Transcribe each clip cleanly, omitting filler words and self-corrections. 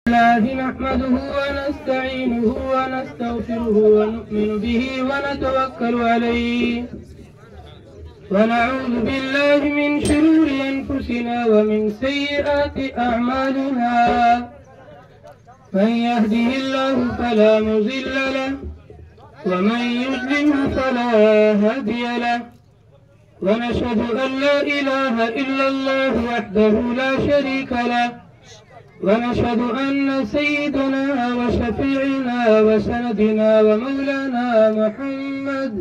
الله نحمده ونستعينه ونستغفره ونؤمن به ونتوكل عليه ونعوذ بالله من شرور أنفسنا ومن سيئات أعمالنا من يهده الله فلا مضل له ومن يضلله فلا هادي له ونشهد أن لا إله إلا الله وحده لا شريك له ونشهد أن سيدنا وشفيعنا وسندنا ومولانا محمد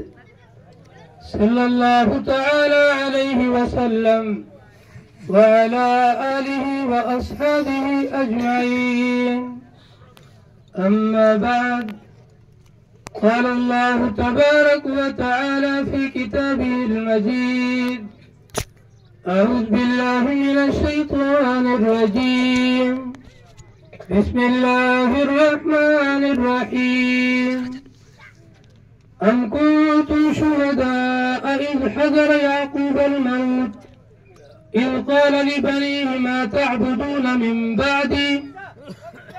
صلى الله تعالى عليه وسلم وعلى آله وأصحابه أجمعين. أما بعد، قال الله تبارك وتعالى في كتابه المجيد: أعوذ بالله من الشيطان الرجيم، بسم الله الرحمن الرحيم. أم كنتم شهداء إذ حضر يعقوب الموت إذ قال لبنيه ما تعبدون من بعدي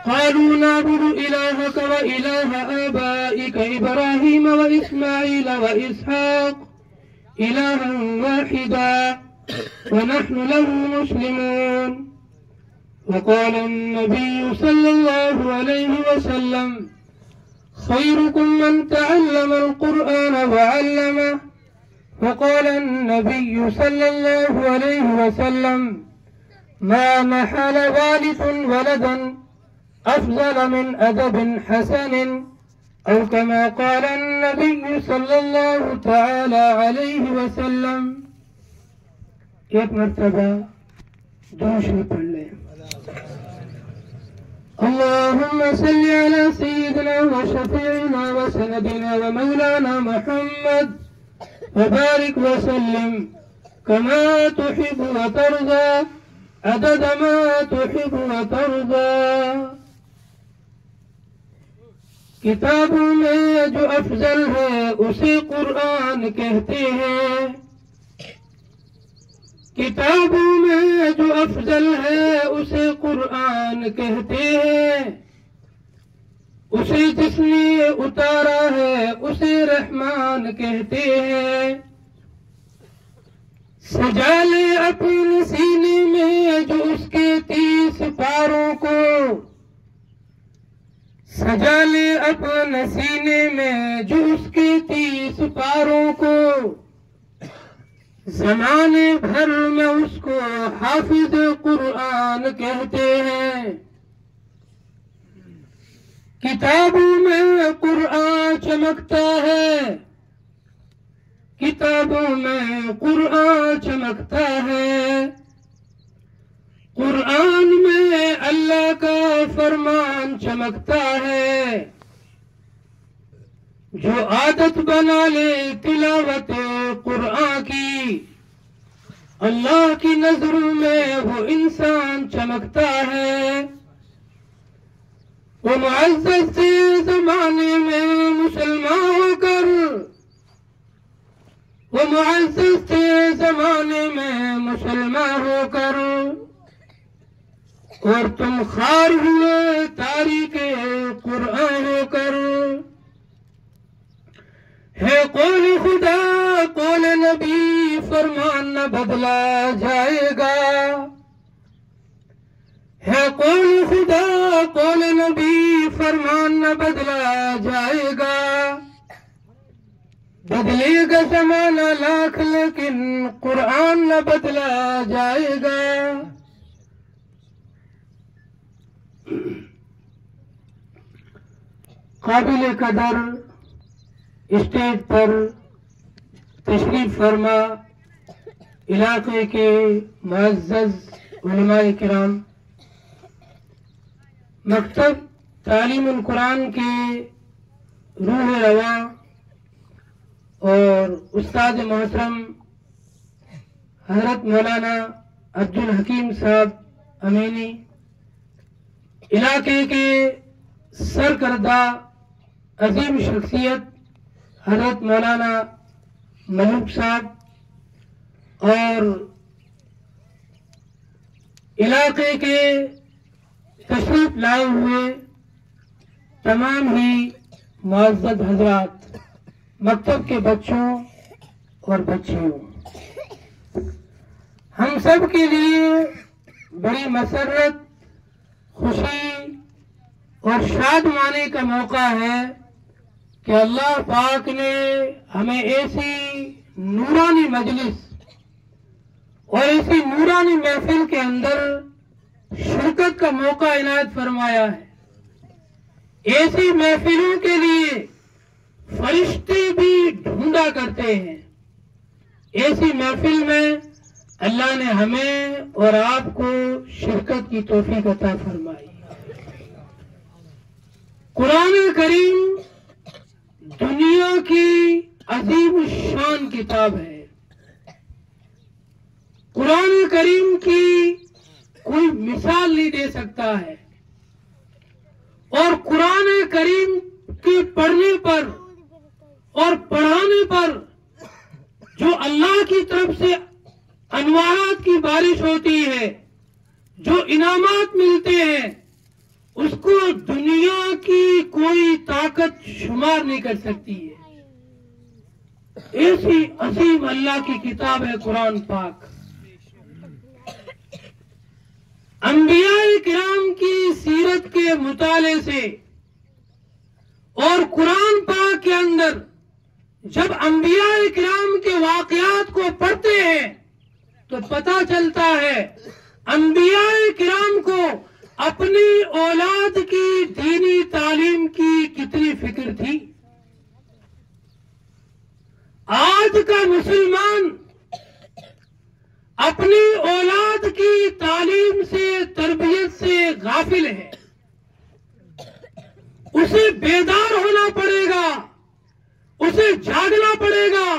قالوا نعبد إلهك وإله آبائك إبراهيم وإسماعيل وإسحاق إلها واحدا ونحن له مسلمون. وقال النبي صلى الله عليه وسلم: خيركم من تعلم القرآن وعلمه. وقال النبي صلى الله عليه وسلم: ما نحل والد ولدا أفضل من أدب حسن، أو كما قال النبي صلى الله تعالى عليه وسلم. ایک مرتبہ دوسری پڑھ لیں. اللهم صل على سيدنا وشفيعنا وسندنا ومولانا محمد وبارك وسلم كما تحب وترضى عدد ما تحب وترضى. کتابوں میں جو افضل ہے اسے قرآن کہتے ہیں. کتابوں میں جو افضل ہے اسے قرآن کہتے ہیں. اسے جس نے اتارا ہے اسے رحمان کہتے ہیں. سجا لے اپنے سینے میں جو اس کے 30 پاروں کو، سجا لے اپنے سینے میں جو اس کے 30 پاروں کو. زمانے بھر میں اس کو حافظ قرآن کہتے ہیں. کتابوں میں قرآن چمکتا ہے، کتابوں میں قرآن چمکتا ہے. قرآن میں اللہ کا فرمان چمکتا ہے. جو عادت بنا لے تلاوت قرآن کی، اللہ کی نظروں میں وہ انسان چمکتا ہے. وہ معزز سے زمانے میں مسلمان ہو کر، وہ معزز سے زمانے میں مسلمان ہو کر، اور تم خار ہوئے تاریخ قرآن ہو کر. ہے قول خدا قول نبی فرمان نہ بدلا جائے گا. ہے قول خدا قول نبی فرمان نہ بدلا جائے گا. بدلے گا زمانہ لاکھ لیکن قرآن نہ بدلا جائے گا. قابل قدر اسٹیج پر تشریف فرما علاقے کے معزز علماء کرام، مکتب تعلیم القرآن کے روح رواں اور استاد محترم حضرت مولانا عبدالحکیم صاحب امینی، علاقے کے سرکردہ عظیم شخصیت حضرت مولانا ملوک صاحب، اور علاقے کے تشریف لائے ہوئے تمام ہی معزز حضرات، مکتب کے بچوں اور بچیوں، ہم سب کے لیے بڑی مسرت، خوشی اور شادمانی کا موقع ہے کہ اللہ پاک نے ہمیں ایسی نورانی مجلس اور ایسی نورانی محفل کے اندر شرکت کا موقع عنایت فرمایا ہے۔ ایسی محفلوں کے لیے فرشتے بھی ڈھونڈا کرتے ہیں، ایسی محفل میں اللہ نے ہمیں اور آپ کو شرکت کی توفیق عطا فرمائی۔ قرآن کریم دنیا کی عظیم الشان کتاب ہے۔ قرآن کریم کی کوئی مثال نہیں دے سکتا ہے، اور قرآن کریم کے پڑھنے پر اور پڑھانے پر جو اللہ کی طرف سے انوارات کی بارش ہوتی ہے، جو انعامات ملتے ہیں، اس کو دنیا کی کوئی طاقت شمار نہیں کر سکتی ہے۔ ایسی عظیم اللہ کی کتاب ہے قرآن پاک۔ انبیاء کرام کی سیرت کے مطالعے سے اور قرآن پاک کے اندر جب انبیاء کرام کے واقعات کو پڑھتے ہیں تو پتہ چلتا ہے انبیاء کرام کو اپنی اولاد کی دینی تعلیم کی کتنی فکر تھی۔ آج کا مسلمان اپنی اولاد کی تعلیم سے، تربیت سے غافل ہے۔ اسے بیدار ہونا پڑے گا، اسے جاگنا پڑے گا،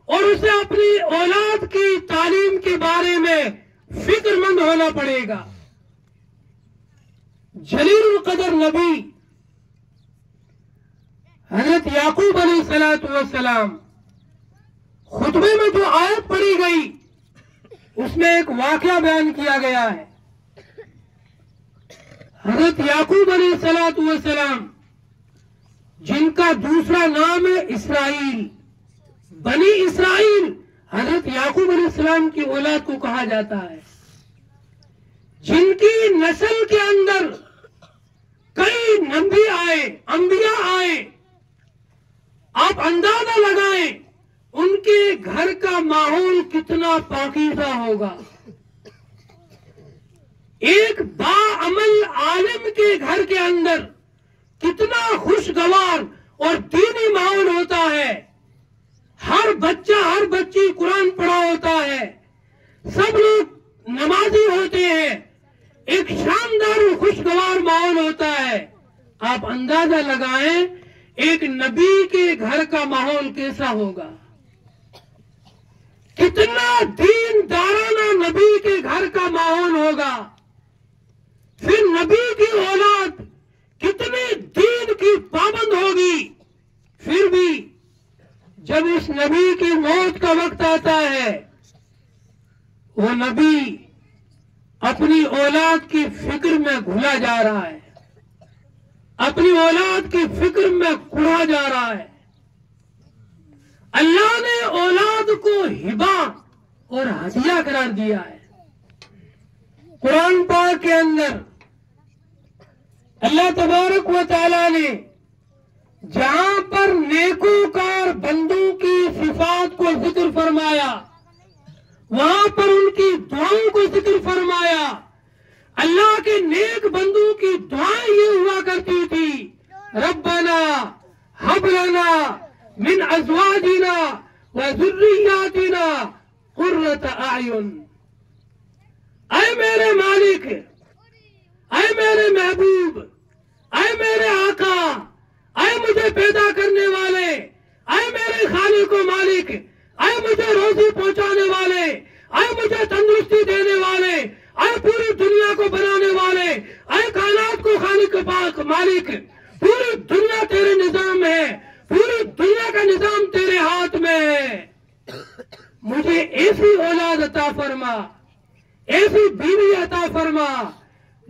اور اسے اپنی اولاد کی تعلیم کے بارے میں فکر مند ہونا پڑے گا۔ جلیل القدر نبی حضرت یعقوب علیہ السلام خطبے میں جو آیت پڑھی گئی اس میں ایک واقعہ بیان کیا گیا ہے۔ حضرت یعقوب علیہ السلام جن کا دوسرا نام ہے اسرائیل، بنی اسرائیل حضرت یعقوب علیہ السلام کی اولاد کو کہا جاتا ہے، جن کی نسل کے اندر کئی نبی آئے، انبیاء آئے۔ آپ اندازہ لگائیں ان کے گھر کا ماحول کتنا پاکیزہ ہوگا۔ ایک باعمل عالم کے گھر کے اندر کتنا خوشگوار اور دینی ماحول ہوتا ہے۔ ہر بچہ، ہر بچی قرآن پڑھا ہوتا ہے، سب لوگ نمازی ہوتے ہیں، ایک شاندار و خوشگوار ماحول ہوتا ہے۔ آپ اندازہ لگائیں ایک نبی کے گھر کا ماحول کیسا ہوگا، کتنا دین دارانہ نبی کے گھر کا ماحول ہوگا۔ پھر نبی کی اولاد کتنی دین کی پابند ہوگی۔ پھر بھی جب اس نبی کی موت کا وقت آتا ہے، وہ نبی اپنی اولاد کی فکر میں گھلا جا رہا ہے، اپنی اولاد کی فکر میں کڑا جا رہا ہے۔ اللہ نے اولاد کو ہبہ اور ہدیہ قرار دیا ہے۔ قرآن پاک کے اندر اللہ تبارک و تعالی نے جہاں پر نیکوکار بندوں کی صفات کو ذکر فرمایا، وہاں پر ان کی دعاؤں کو ذکر فرمایا۔ اللہ کے نیک بندوں کی دعائیں یہ ہوا کرتی تھی، ربنا ہب لنا من ازواجنا وذریاتنا قرۃ اعین۔ اے میرے مالک، اے میرے محبوب، اے میرے آقا، اے مجھے پیدا کرنے والے، اے میرے خالق و مالک، اے مجھے روزی پہنچانے والے، اے مجھے تندرستی دینے والے، اے پوری دنیا کو بنانے والے، اے کائنات کو خالق پاک مالک، پوری دنیا تیرے نظام میں ہے، پوری دنیا کا نظام تیرے ہاتھ میں ہے۔ مجھے ایسی اولاد عطا فرما، ایسی بیوی عطا فرما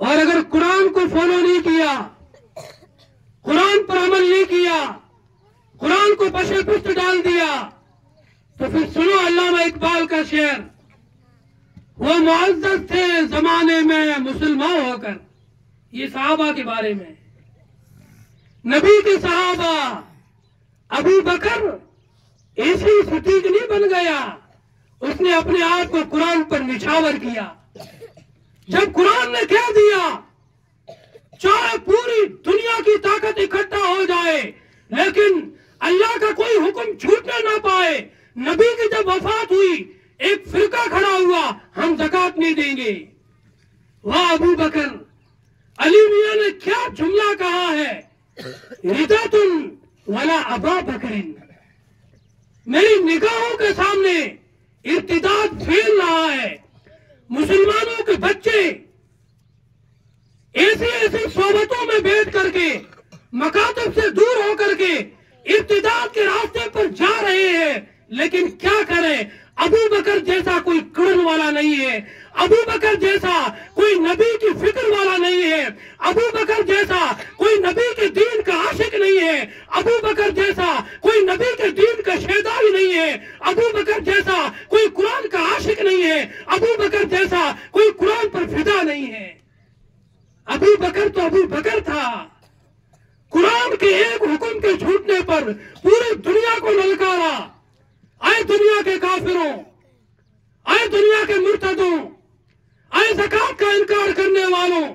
اور اگر قرآن کو فالو نہیں کیا، قرآن پر عمل نہیں کیا، قرآن کو پشے پشت ڈال دیا، تو پھر سنو علامہ اقبال کا شعر، وہ معزز تھے زمانے میں مسلمان ہو کر. یہ صحابہ کے بارے میں. نبی کے صحابہ. ابو بکر ایسی صدیق نہیں بن گیا، اس نے اپنے آپ کو قرآن پر نچھاور کیا. جب قرآن نے کہہ دیا چاہے پوری دنیا کی طاقت اکٹھا ہو جائے لیکن اللہ کا کوئی حکم چھوٹنے نہ پائے. نبی کی جب وفات ہوئی ایک فرقہ کھڑا ہوا، ہم زکوٰۃ نہیں دیں گے. واہ ابو بکر. علی میاں نے کیا جملہ کہا ہے، ردۃ ولا ابا بکر. میری نگاہوں کے سامنے ارتداد پھیل رہا ہے. مسلمانوں کے بچے ایسی ایسی صحبتوں میں بیٹھ کر کے، مکاتب سے دور ہو کر کے ارتداد کے راستے پر جا رہے ہیں. لیکن کیا کریں، ابو بکر جیسا کوئی کرن والا نہیں ہے، ابو بکر جیسا کوئی نبی کی فکر والا نہیں ہے، ابو بکر جیسا کوئی نبی کے دین کا عاشق نہیں ہے، ابو بکر جیسا کوئی نبی کے دین کا شیدائی نہیں ہے، ابو بکر جیسا کوئی قرآن کا عاشق نہیں ہے، ابو بکر جیسا کوئی قرآن پر فدا نہیں ہے. ابو بکر تو ابو بکر تھا. قرآن کے ایک حکم کے چھوٹنے پر پوری دنیا کو للکارا. اے دنیا کے کافروں، اے دنیا کے مرتدوں، اے زکوٰۃ کا انکار کرنے والوں،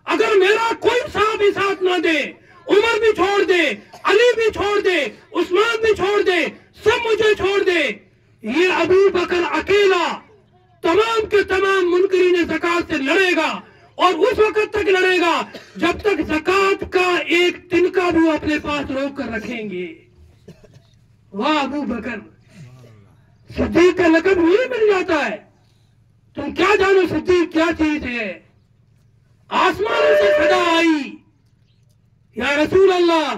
اگر میرا کوئی صحابی ساتھ نہ دے، عمر بھی چھوڑ دے، علی بھی چھوڑ دے، عثمان بھی چھوڑ دے، سب مجھے چھوڑ دے، یہ ابو بکر اکیلا تمام کے تمام منکرین زکوٰۃ سے لڑے گا. اور اس وقت تک لڑے گا جب تک زکوٰۃ کا ایک تنکا بھی اپنے پاس روک کر رکھیں گے. واہ ابو بکر. صدیق کا لقب نہیں مل جاتا ہے. تم کیا جانو صدیق کیا چیز ہے. آسمان سے صدا آئی، یا رسول اللہ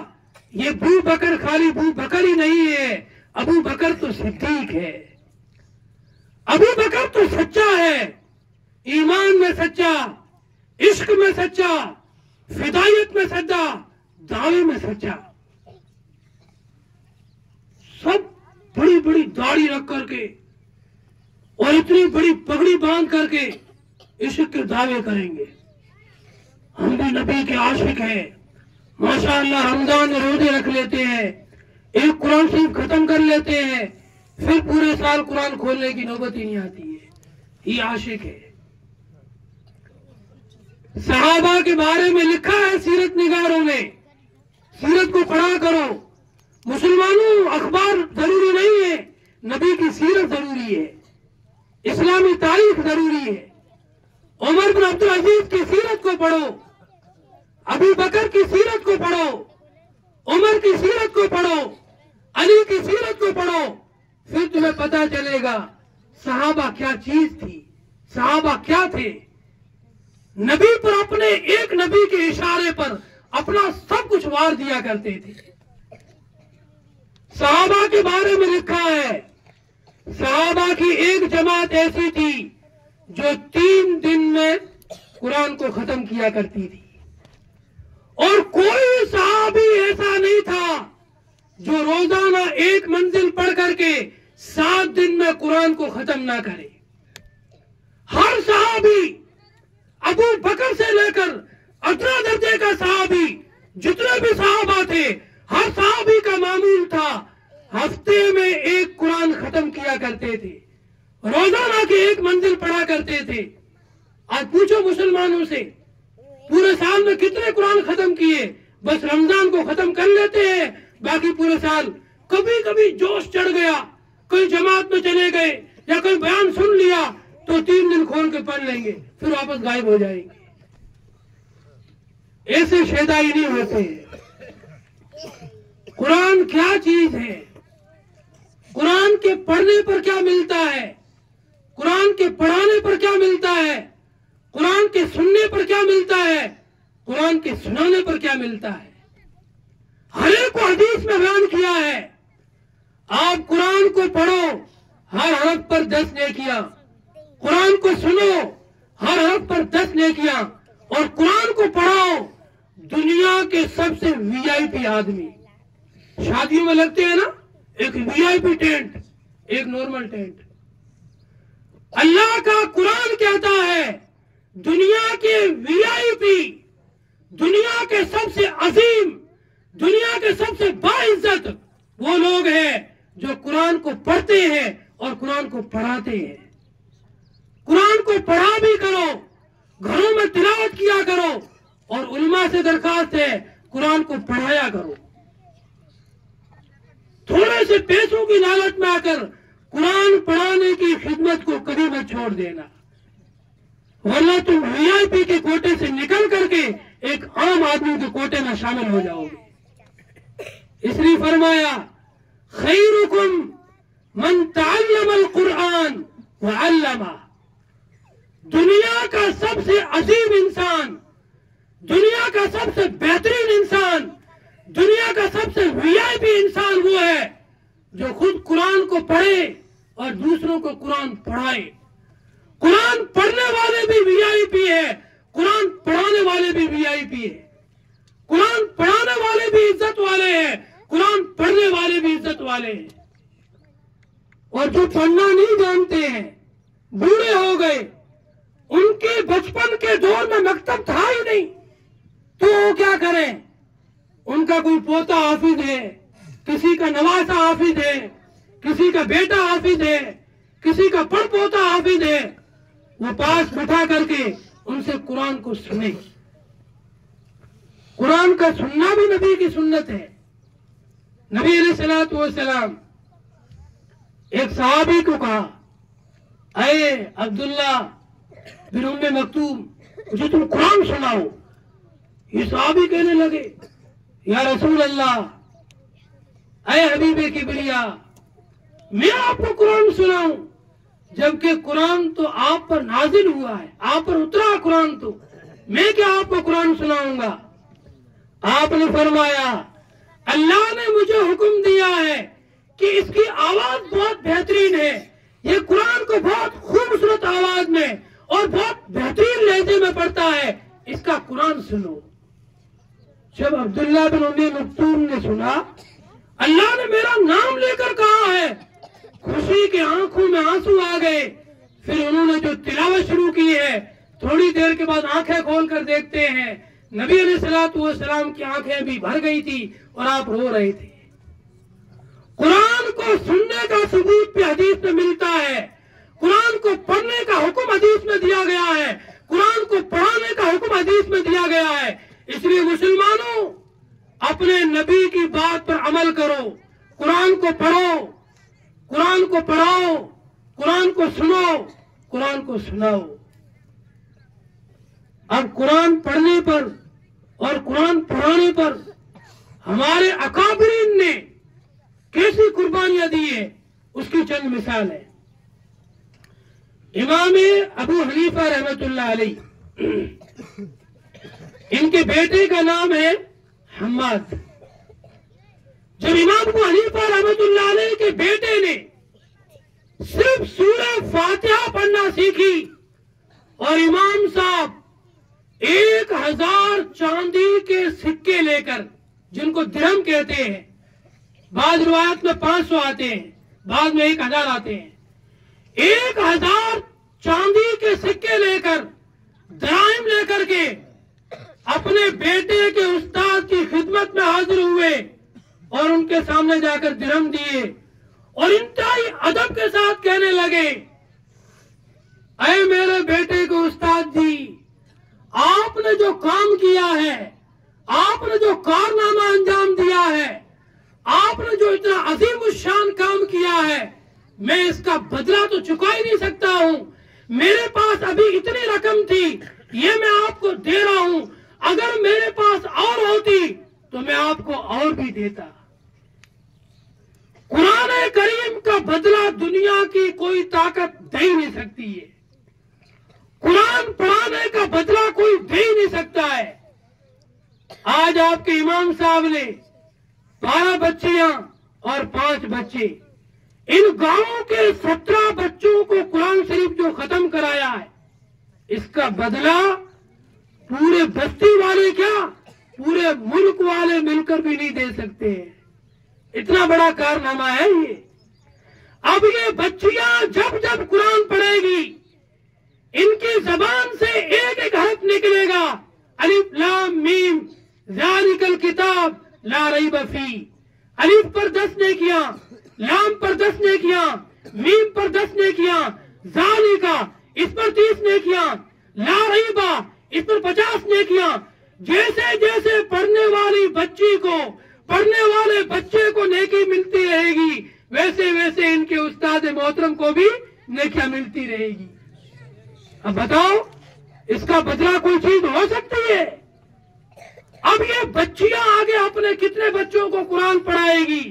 یہ ابو بکر خالی ابو بکر ہی نہیں ہے، ابو بکر تو صدیق ہے. ابو بکر تو سچا ہے، ایمان میں سچا، عشق میں سچا، فدائیت میں سچا، دعوے میں سچا. سب بڑی بڑی داڑھی رکھ کر کے اور اتنی بڑی پگڑی باندھ کر کے عشق کے دعوے کریں گے. ہم بھی نبی کے عاشق ہیں، ماشاءاللہ رمضان میں روزے رکھ لیتے ہیں، ایک قرآن شریف ختم کر لیتے ہیں، پھر پورے سال قرآن کھولنے کی نوبت ہی نہیں آتی ہے. یہ عاشق ہے. صحابہ کے بارے میں لکھا ہے سیرت نگاروں نے. سیرت کو پڑھا کرو. مسلمانوں اخبار ضروری نہیں ہے، نبی کی سیرت ضروری ہے، اسلامی تاریخ ضروری ہے. عمر بن عبدالعزیز کی سیرت کو پڑھو، ابو بکر کی سیرت کو پڑھو، عمر کی سیرت کو پڑھو، علی کی سیرت کو پڑھو، پھر تمہیں پتا چلے گا صحابہ کیا چیز تھی، صحابہ کیا تھے. نبی پر اپنے ایک نبی کے اشارے پر اپنا سب کچھ وار دیا کرتے تھے. صحابہ کے بارے میں لکھا ہے صحابہ کی ایک جماعت ایسی تھی جو 3 دن میں قرآن کو ختم کیا کرتی تھی، اور کوئی صحابی ایسا نہیں تھا جو روزانہ ایک منزل پڑھ کر کے 7 دن میں قرآن کو ختم نہ کرے. ہر صحابی ابو بکر سے لے کر ادنا درجے کا صحابی جتنے بھی صحابہ تھے، ہر صحابی کا معمول تھا ہفتے میں ایک قرآن ختم کیا کرتے تھے، روزانہ کی ایک منزل پڑھا کرتے تھے. آج پوچھو مسلمانوں سے پورے سال میں کتنے قرآن ختم کیے؟ بس رمضان کو ختم کر لیتے ہیں، باقی پورے سال کبھی کبھی جوش چڑھ گیا، کوئی جماعت میں چلے گئے یا کوئی بیان سن لیا تو 3 دن کھول کے پڑھ لیں گے، پھر واپس غائب ہو جائیں گے. ایسے شیدائی نہیں ہوتے. قرآن کیا چیز ہے، قرآن کے پڑھنے پر کیا ملتا ہے، قرآن کے پڑھانے پر کیا ملتا ہے، قرآن کے سننے پر کیا ملتا ہے، قرآن کے سنانے پر کیا ملتا ہے. ہر ایک کو حدیث میں بیان کیا ہے. آپ قرآن کو پڑھو، ہر حرف پر 10 نیکیاں. قرآن کو سنو، ہر حرف پر 10 نیکیاں. اور قرآن کو پڑھاؤ دنیا کے سب سے وی آئی پی آدمی. شادیوں میں لگتے ہیں نا ایک وی آئی پی ٹینٹ ایک نارمل ٹینٹ. اللہ کا قرآن کہتا ہے دنیا کے وی آئی پی، دنیا کے سب سے عظیم، دنیا کے سب سے باعزت وہ لوگ ہیں جو قرآن کو پڑھتے ہیں اور قرآن کو پڑھاتے ہیں. قرآن کو پڑھا بھی کرو، گھروں میں تلاوت کیا کرو، اور علماء سے درخواست ہے قرآن کو پڑھایا کرو. تھوڑے سے پیسوں کی لالچ میں آ کر قرآن پڑھانے کی خدمت کو کبھی مت چھوڑ دینا، ورنہ تم وی آئی پی کے کوٹے سے نکل کر کے ایک عام آدمی کے کوٹے میں شامل ہو جاؤ گے. اس لیے فرمایا خیرکم من تعلم القرآن وعلمہ. دنیا کا سب سے عظیم انسان، دنیا کا سب سے بہترین انسان، دنیا کا سب سے وی آئی پی انسان وہ ہے جو خود قرآن کو پڑھے اور دوسروں کو قرآن پڑھائے. قرآن پڑھنے والے بھی وی آئی پی ہے، قرآن پڑھانے والے بھی وی آئی پی ہے. قرآن پڑھانے والے بھی عزت والے ہیں، قرآن پڑھنے والے بھی عزت والے ہیں. اور جو پڑھنا نہیں جانتے ہیں، بوڑھے ہو گئے، ان کے بچپن کے دور میں مکتب تھا ہی نہیں، تو وہ کیا کریں؟ ان کا کوئی پوتا حافظ ہے، کسی کا نواسا حافظ ہے، کسی کا بیٹا حافظ ہے، کسی کا پڑ پوتا حافظ ہے، وہ پاس بٹھا کر کے ان سے قرآن کو سنے. قرآن کا سننا بھی نبی کی سنت ہے. نبی علیہ الصلوۃ والسلام ایک صحابی کو کہا اے عبداللہ بن ام مکتوم مجھے تم قرآن سناؤ. یہ صحابی کہنے لگے یا رسول اللہ، اے حبیب کبریا، میں آپ کو قرآن سناؤں جبکہ قرآن تو آپ پر نازل ہوا ہے، آپ پر اترا قرآن، تو میں کیا آپ کو قرآن سناؤں گا؟ آپ نے فرمایا اللہ نے مجھے حکم دیا ہے کہ اس کی آواز بہت بہترین ہے، یہ قرآن کو بہت خوبصورت آواز میں اور بہت بہترین لہجے میں پڑھتا ہے، اس کا قرآن سنو. جب عبداللہ بن ام مکتوم نے سنا اللہ نے میرا نام لے کر کہا ہے، خوشی کے آنکھوں میں آنسو آ گئے. پھر انہوں نے جو تلاوت شروع کی ہے، تھوڑی دیر کے بعد آنکھیں کھول کر دیکھتے ہیں نبی علیہ الصلوۃ والسلام کی آنکھیں بھی بھر گئی تھی اور آپ رو رہے تھے. قرآن کو سننے کا ثبوت بھی حدیث میں ملتا ہے، قرآن کو پڑھنے کا حکم حدیث میں دیا گیا ہے، قرآن کو پڑھانے کا حکم حدیث میں دیا گیا ہے. اس لیے مسلمانوں اپنے نبی کی بات پر عمل کرو، قرآن کو پڑھو، قرآن کو پڑھاؤ، قرآن کو سنو، قرآن کو سناؤ. اب قرآن پڑھنے پر اور قرآن پڑھانے پر ہمارے اکابرین نے کیسی قربانیاں دی ہیں اس کی چند مثال ہے. امام ابو حنیفہ رحمۃ اللہ علیہ، ان کے بیٹے کا نام ہے حماد. جب امام ابو حنیفہ رحمۃ اللہ علیہ کے بیٹے نے صرف سورہ فاتحہ پڑھنا سیکھی اور امام صاحب 1000 چاندی کے سکے لے کر، جن کو درہم کہتے ہیں، بعض روایت میں 500 آتے ہیں، بعض میں 1000 آتے ہیں، 1000 چاندی کے سکے لے کر، دراہم لے کر کے اپنے بیٹے کے استاد کی خدمت میں حاضر ہوئے اور ان کے سامنے جا کر درہم دیے اور انتہائی ادب کے ساتھ کہنے لگے اے میرے بیٹے کو استاد جی، آپ نے جو کام کیا ہے، آپ نے جو کارنامہ انجام دیا ہے، آپ نے جو اتنا عظیم الشان کام کیا ہے، میں اس کا بدلہ تو چکا ہی نہیں سکتا ہوں. میرے پاس ابھی اتنی رقم تھی، یہ میں آپ کو دے رہا ہوں، اگر میرے پاس اور ہوتی تو میں آپ کو اور بھی دیتا. قرآن کریم کا بدلہ دنیا کی کوئی طاقت دے ہی نہیں سکتی ہے. قرآن پڑھانے کا بدلہ کوئی دے ہی نہیں سکتا ہے. آج آپ کے امام صاحب نے 12 بچیاں اور 5 بچے، ان گاؤں کے 17 بچوں کو قرآن شریف جو ختم کرایا ہے، اس کا بدلہ پورے بستی والے کیا پورے ملک والے مل کر بھی نہیں دے سکتے ہیں. اتنا بڑا کارنامہ ہے یہ. اب یہ بچیاں جب جب قرآن پڑھے گی ان کی زبان سے ایک ایک حرف نکلے گا. الف لام میم ذالک الکتاب لا ریب فیہ. الف پر 10 نیکیاں، لام پر 10 نیکیاں، میم پر 10 نیکیاں، ذالکا اس پر 30 نیکیاں، لا ریبا اس پر 50 نیکیاں. جیسے جیسے پڑھنے والی بچی کو پڑھنے والے بچے کو نیکی ملتی رہے گی ویسے ویسے ان کے استاد محترم کو بھی نیکیاں ملتی رہے گی. اب بتاؤ اس کا بدلہ کوئی چیز ہو سکتی ہے؟ اب یہ بچیاں آگے اپنے کتنے بچوں کو قرآن پڑھائے گی،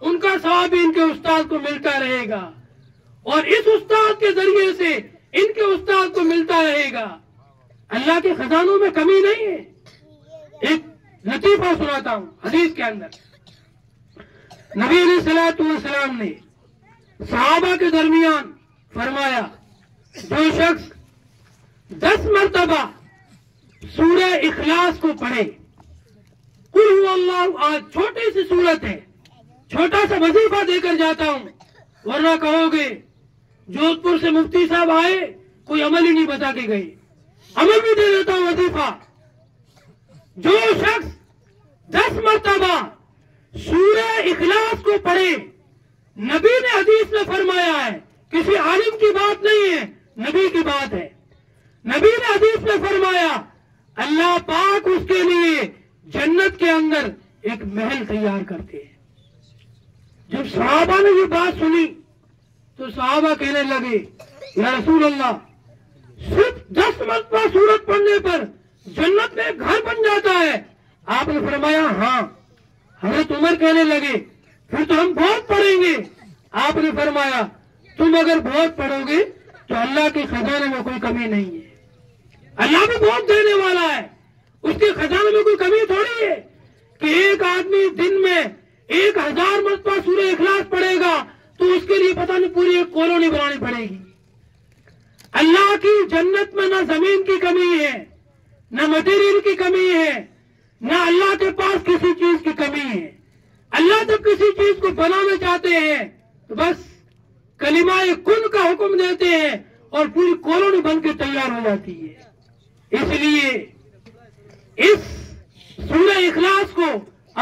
ان کا ثواب بھی ان کے استاد کو ملتا رہے گا اور اس استاد کے ذریعے سے ان کے استاد کو ملتا رہے گا. اللہ کے خزانوں میں کمی نہیں ہے. ایک لطیفہ سناتا ہوں. حدیث کے اندر نبی علیہ الصلوۃ والسلام نے صحابہ کے درمیان فرمایا جو شخص 10 مرتبہ سورہ اخلاص کو پڑھے، قل هو اللہ، آج چھوٹی سی سورت ہے، چھوٹا سا وظیفہ دے کر جاتا ہوں ورنہ کہو گے جودھ پور سے مفتی صاحب آئے کوئی عمل ہی نہیں بتا کے گئے. عمل بھی دے دیتا ہوں وظیفہ. جو شخص 10 مرتبہ سورہ اخلاص کو پڑھے، نبی نے حدیث میں فرمایا ہے، کسی عالم کی بات نہیں ہے، نبی کی بات ہے. نبی نے حدیث میں فرمایا اللہ پاک اس کے لیے جنت کے اندر ایک محل تیار کرتے ہیں. جب صحابہ نے یہ بات سنی تو صحابہ کہنے لگے یا رسول اللہ صرف 10 مرتبہ سورت پڑھنے پر جنت میں ایک گھر بن جاتا ہے؟ آپ نے فرمایا ہاں. حضرت عمر کہنے لگے پھر تو ہم بہت پڑھیں گے. آپ نے فرمایا تم اگر بہت پڑھو گے تو اللہ کے خزانے میں کوئی کمی نہیں ہے. اللہ بھی بہت دینے والا ہے، اس کے خزانے میں کوئی کمی تھوڑی ہے کہ ایک آدمی دن میں 1000 مرتبہ سورہ اخلاص پڑھے گا تو اس کے لیے پتہ نہیں پوری ایک کالونی بنانی پڑے گی. اللہ کی جنت میں نہ زمین کی کمی ہے، نہ مٹیریل کی کمی ہے، نہ اللہ کے پاس کسی چیز کی کمی ہے. اللہ جب کسی چیز کو بنانا چاہتے ہیں تو بس کلمہ کن کا حکم دیتے ہیں اور پوری کالونی بن کے تیار ہو جاتی ہے. اس لیے اس سورہ اخلاص کو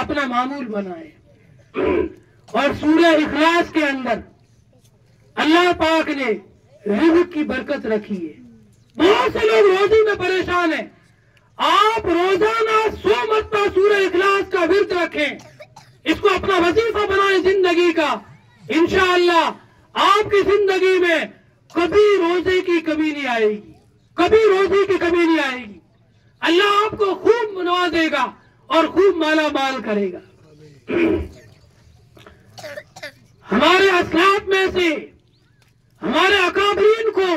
اپنا معمول بنائیں. اور سورہ اخلاص کے اندر اللہ پاک نے رزق کی برکت رکھی ہے. بہت سے لوگ روزی میں پریشان ہیں. آپ روزانہ 100 مرتبہ سورہ اخلاص کا ورد رکھیں، اس کو اپنا وظیفہ بنائیں زندگی کا. انشاءاللہ آپ کی زندگی میں کبھی روزے کی کمی نہیں آئے گی، کبھی روزے کی کمی نہیں آئے گی. اللہ آپ کو خوب نوازے گا اور خوب مالا مال کرے گا. ہمارے اسلاف میں سے ہمارے اکابرین کو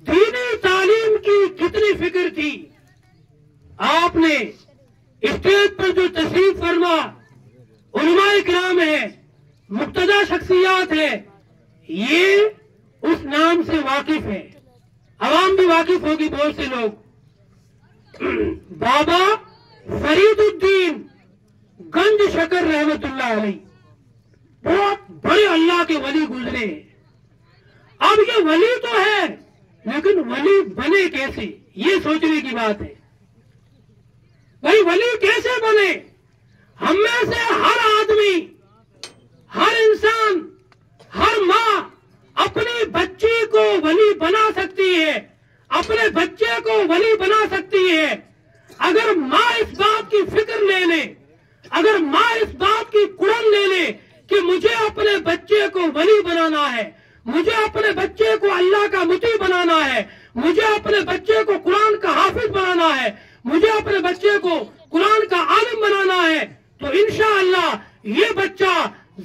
دینی تعلیم کی کتنی فکر تھی. آپ نے اسٹیج پر جو تشریف فرما علماء کرام ہے، مقتدی شخصیات ہے، یہ اس نام سے واقف ہے. عوام بھی واقف ہوگی بہت سے لوگ. بابا فرید الدین گنج شکر رحمت اللہ علیہ بہت بڑے اللہ کے ولی گزرے ہیں. اب یہ ولی تو ہے لیکن ولی بنے کیسے، یہ سوچنے کی بات ہے. بھائی ولی کیسے بنے؟ ہم میں سے ہر آدمی، ہر انسان، ہر ماں اپنی بچی کو ولی بنا سکتی ہے، اپنے بچے کو ولی بنا سکتی ہے. اگر ماں اس بات کی فکر لے لے، اگر ماں اس بات کی کڑن لے لے کہ مجھے اپنے بچے کو ولی بنانا ہے، مجھے اپنے بچے کو اللہ کا مطیع بنانا ہے، مجھے اپنے بچے کو قرآن کا حافظ بنانا ہے، مجھے اپنے بچے کو قرآن کا عالم بنانا ہے، تو انشاءاللہ یہ بچہ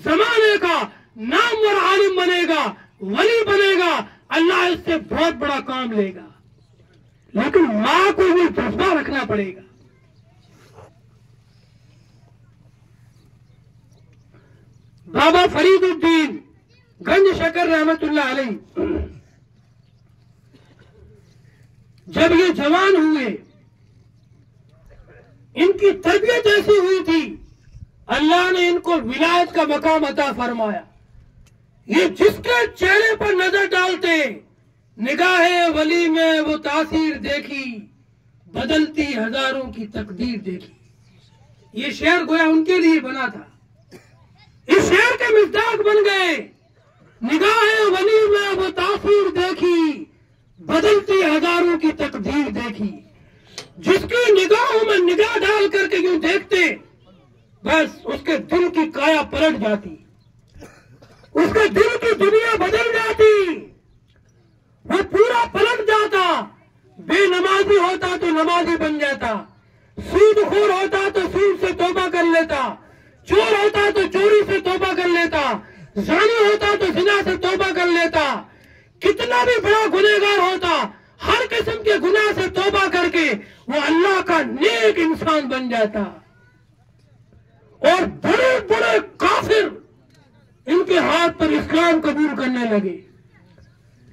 زمانے کا نامور عالم بنے گا، ولی بنے گا. اللہ اس سے بہت بڑا کام لے گا. لیکن ماں کو یہ جذبہ رکھنا پڑے گا. بابا فرید الدین گنج شکر رحمت اللہ علیہ جب یہ جوان ہوئے ان کی تربیت ایسی ہوئی تھی، اللہ نے ان کو ولایت کا مقام عطا فرمایا۔ یہ جس کے چہرے پر نظر ڈالتے، نگاہ ولی میں وہ تاثیر دیکھی، بدلتی ہزاروں کی تقدیر دیکھی۔ یہ شعر گویا ان کے لیے بنا تھا، اس شعر کے مصداق بن گئے۔ نگاہ ولی میں وہ تاثیر دیکھی، بدلتی ہزاروں کی تقدیر دیکھی۔ جس کی نگاہوں میں نگاہ ڈال کر کے یوں دیکھتے، بس اس کے دل کی کایا پلٹ جاتی، اس کے دل کی دنیا بدل جاتی، وہ پورا پلٹ جاتا۔ بے نمازی ہوتا تو نمازی بن جاتا، سود خور ہوتا تو سود سے توبہ کر لیتا، چور ہوتا تو چوری سے توبہ کر لیتا، زانی ہوتا تو زنا سے توبہ کر لیتا، کتنا بھی بڑا گنہگار ہوتا، ہر قسم کے گناہ سے توبہ کر کے وہ اللہ کا نیک انسان بن جاتا۔ اور بڑے بڑے کافر ان کے ہاتھ پر اسلام قبول کرنے لگے،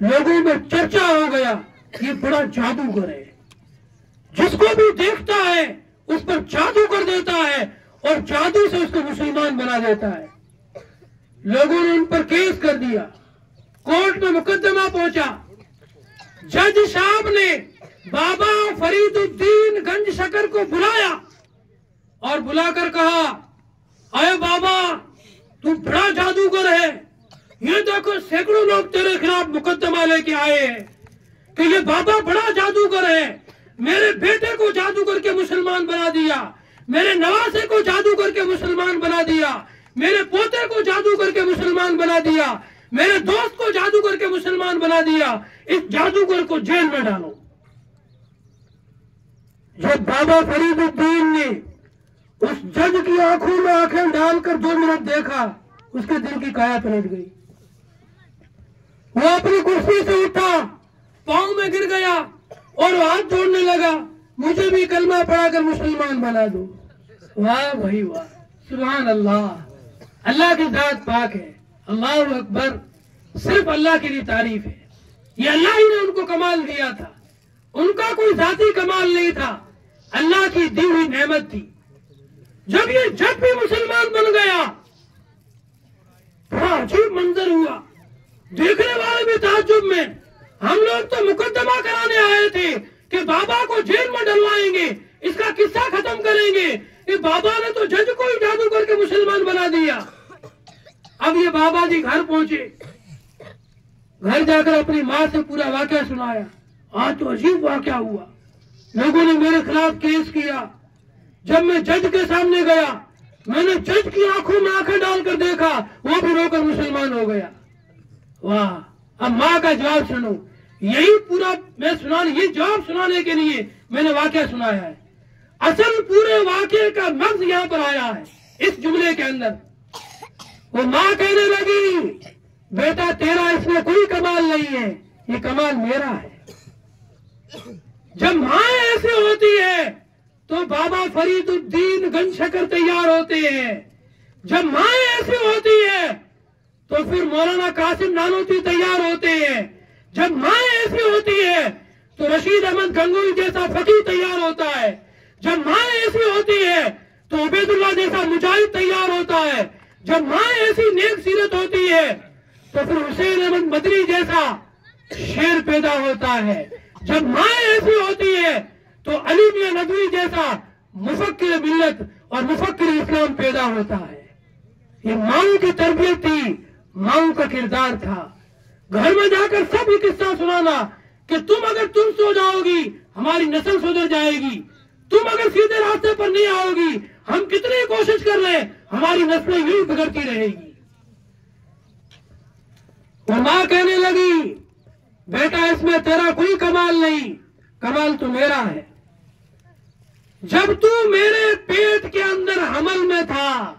لوگوں میں چرچا ہو گیا، یہ بڑا جادوگر ہے، جس کو بھی دیکھتا ہے اس پر جادو کر دیتا ہے اور جادو سے اس کو مسلمان بنا دیتا ہے۔ لوگوں نے ان پر کیس کر دیا، کورٹ میں مقدمہ پہنچا، جج صاحب نے بابا فرید الدین گنج شکر کو بلایا اور بلا کر کہا، اے بابا تو بڑا جادوگر ہے، یہ دیکھو سینکڑوں لوگ تیرے خلاف مقدمہ لے کے آئے ہیں کہ یہ بابا بڑا جادوگر ہے، میرے بیٹے کو جادو کر کے مسلمان بنا دیا، میرے نواسے کو جادو کر کے مسلمان بنا دیا، میرے پوتے کو جادو کر کے مسلمان بنا دیا، میرے دوست کو جادو کر کے مسلمان بنا دیا، اس جادوگر کو جیل میں ڈالو۔ جب بابا فرید الدین نے اس جج کی آنکھوں میں آنکھیں ڈال کر 2 منٹ دیکھا، اس کے دل کی کایا پلٹ گئی، وہ اپنی کرسی سے اٹھا، پاؤں میں گر گیا اور وہ ہاتھ جوڑنے لگا، مجھے بھی کلمہ پڑھا کر مسلمان بنا دو۔ واہ بھائی واہ، سبحان اللہ، اللہ کی ذات پاک ہے، اللہ اکبر، صرف اللہ کے لیے تعریف ہے۔ یہ اللہ ہی نے ان کو کمال دیا تھا، ان کا کوئی ذاتی کمال نہیں تھا، اللہ کی دی ہوئی نعمت تھی۔ جب یہ جج بھی مسلمان بن گیا، بڑا عجیب منظر ہوا، دیکھنے والے بھی تعجب میں، ہم لوگ تو مقدمہ کرانے آئے تھے کہ بابا کو جیل میں ڈلوائیں گے، اس کا قصہ ختم کریں گے، کہ بابا نے تو جج کو ہی جادو کر کے مسلمان بنا دیا۔ اب یہ بابا جی گھر پہنچے، گھر جا کر اپنی ماں سے پورا واقعہ سنایا، آج تو عجیب واقعہ ہوا، لوگوں نے میرے خلاف کیس کیا، جب میں جج کے سامنے گیا، میں نے جج کی آنکھوں میں آنکھیں ڈال کر دیکھا، وہ بھی رو کر مسلمان ہو گیا۔ واہ، اب ماں کا جواب سنو، یہی پورا میں یہ جواب سنانے کے لیے میں نے واقعہ سنایا ہے۔ اصل پورے واقعے کا مغز یہاں پر آیا ہے اس جملے کے اندر۔ وہ ماں کہنے لگی، بیٹا تیرا اس میں کوئی کمال نہیں ہے، یہ کمال میرا ہے۔ جب ماں ایسے ہوتی ہے تو بابا فرید الدین گنج شکر تیار ہوتے ہیں، جب ماں ایسی ہوتی ہے تو پھر مولانا قاسم نانوتوی تیار ہوتے ہیں، جب ماں ایسی ہوتی ہے تو رشید احمد گنگوئی جیسا فقیہ تیار ہوتا ہے، جب ماں ایسی ہوتی ہے تو عبید اللہ جیسا مجاہد تیار ہوتا ہے، جب ماں ایسی نیک سیرت ہوتی ہے تو پھر حسین احمد مدنی جیسا شیر پیدا ہوتا ہے، جب ماں ایسی ہوتی ہے تو علی میاں ندوی جیسا مفکر ملت اور مفکر اسلام پیدا ہوتا ہے۔ یہ ماں کی تربیت تھی، ماں کا کردار تھا۔ گھر میں جا کر سب یہ قصہ سنانا کہ اگر تم سو جاؤ گی ہماری نسل سدھر جائے گی، تم اگر سیدھے راستے پر نہیں آؤ گی، ہم کتنی کوشش کر لیں ہماری نسلیں یوں بگڑتی رہے گی۔ وہ ماں کہنے لگی، بیٹا اس میں تیرا کوئی کمال نہیں، کمال تو میرا ہے۔ جب تو میرے پیٹ کے اندر حمل میں تھا،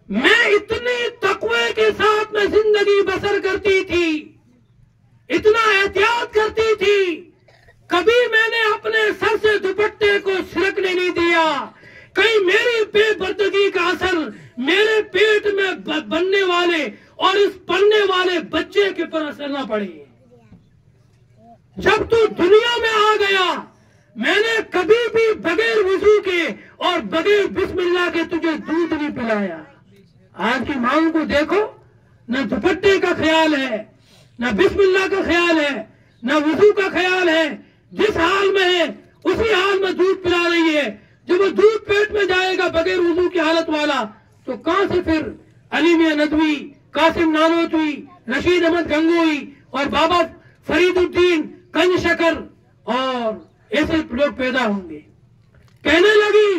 میں اتنی تقوی کے ساتھ میں زندگی بسر کرتی تھی، اتنا احتیاط کرتی تھی، کبھی میں نے اپنے سر سے دوپٹے کو سرکنے نہیں دیا، کہیں میری بے پردگی کا اثر میرے پیٹ میں بننے والے اور اس پلنے والے بچے کے پر اثر نہ پڑے۔ جب تو دنیا میں آ گیا میں نے کبھی بھی بغیر وضو کے اور بغیر بسم اللہ کے تجھے دودھ نہیں پلایا۔ آج کی ماؤں کو دیکھو، نہ دوپٹے کا خیال ہے، نہ بسم اللہ کا خیال ہے، نہ وضو کا خیال ہے، جس حال میں ہے اسی حال میں دودھ پلا رہی ہے۔ جب وہ دودھ پیٹ میں جائے گا بغیر وضو کی حالت والا، تو کہاں سے پھر علی میاں ندوی، قاسم نانوتوی، رشید احمد گنگوئی اور بابا فرید الدین کنج شکر اور ایسے لوگ پیدا ہوں گے؟ کہنے لگی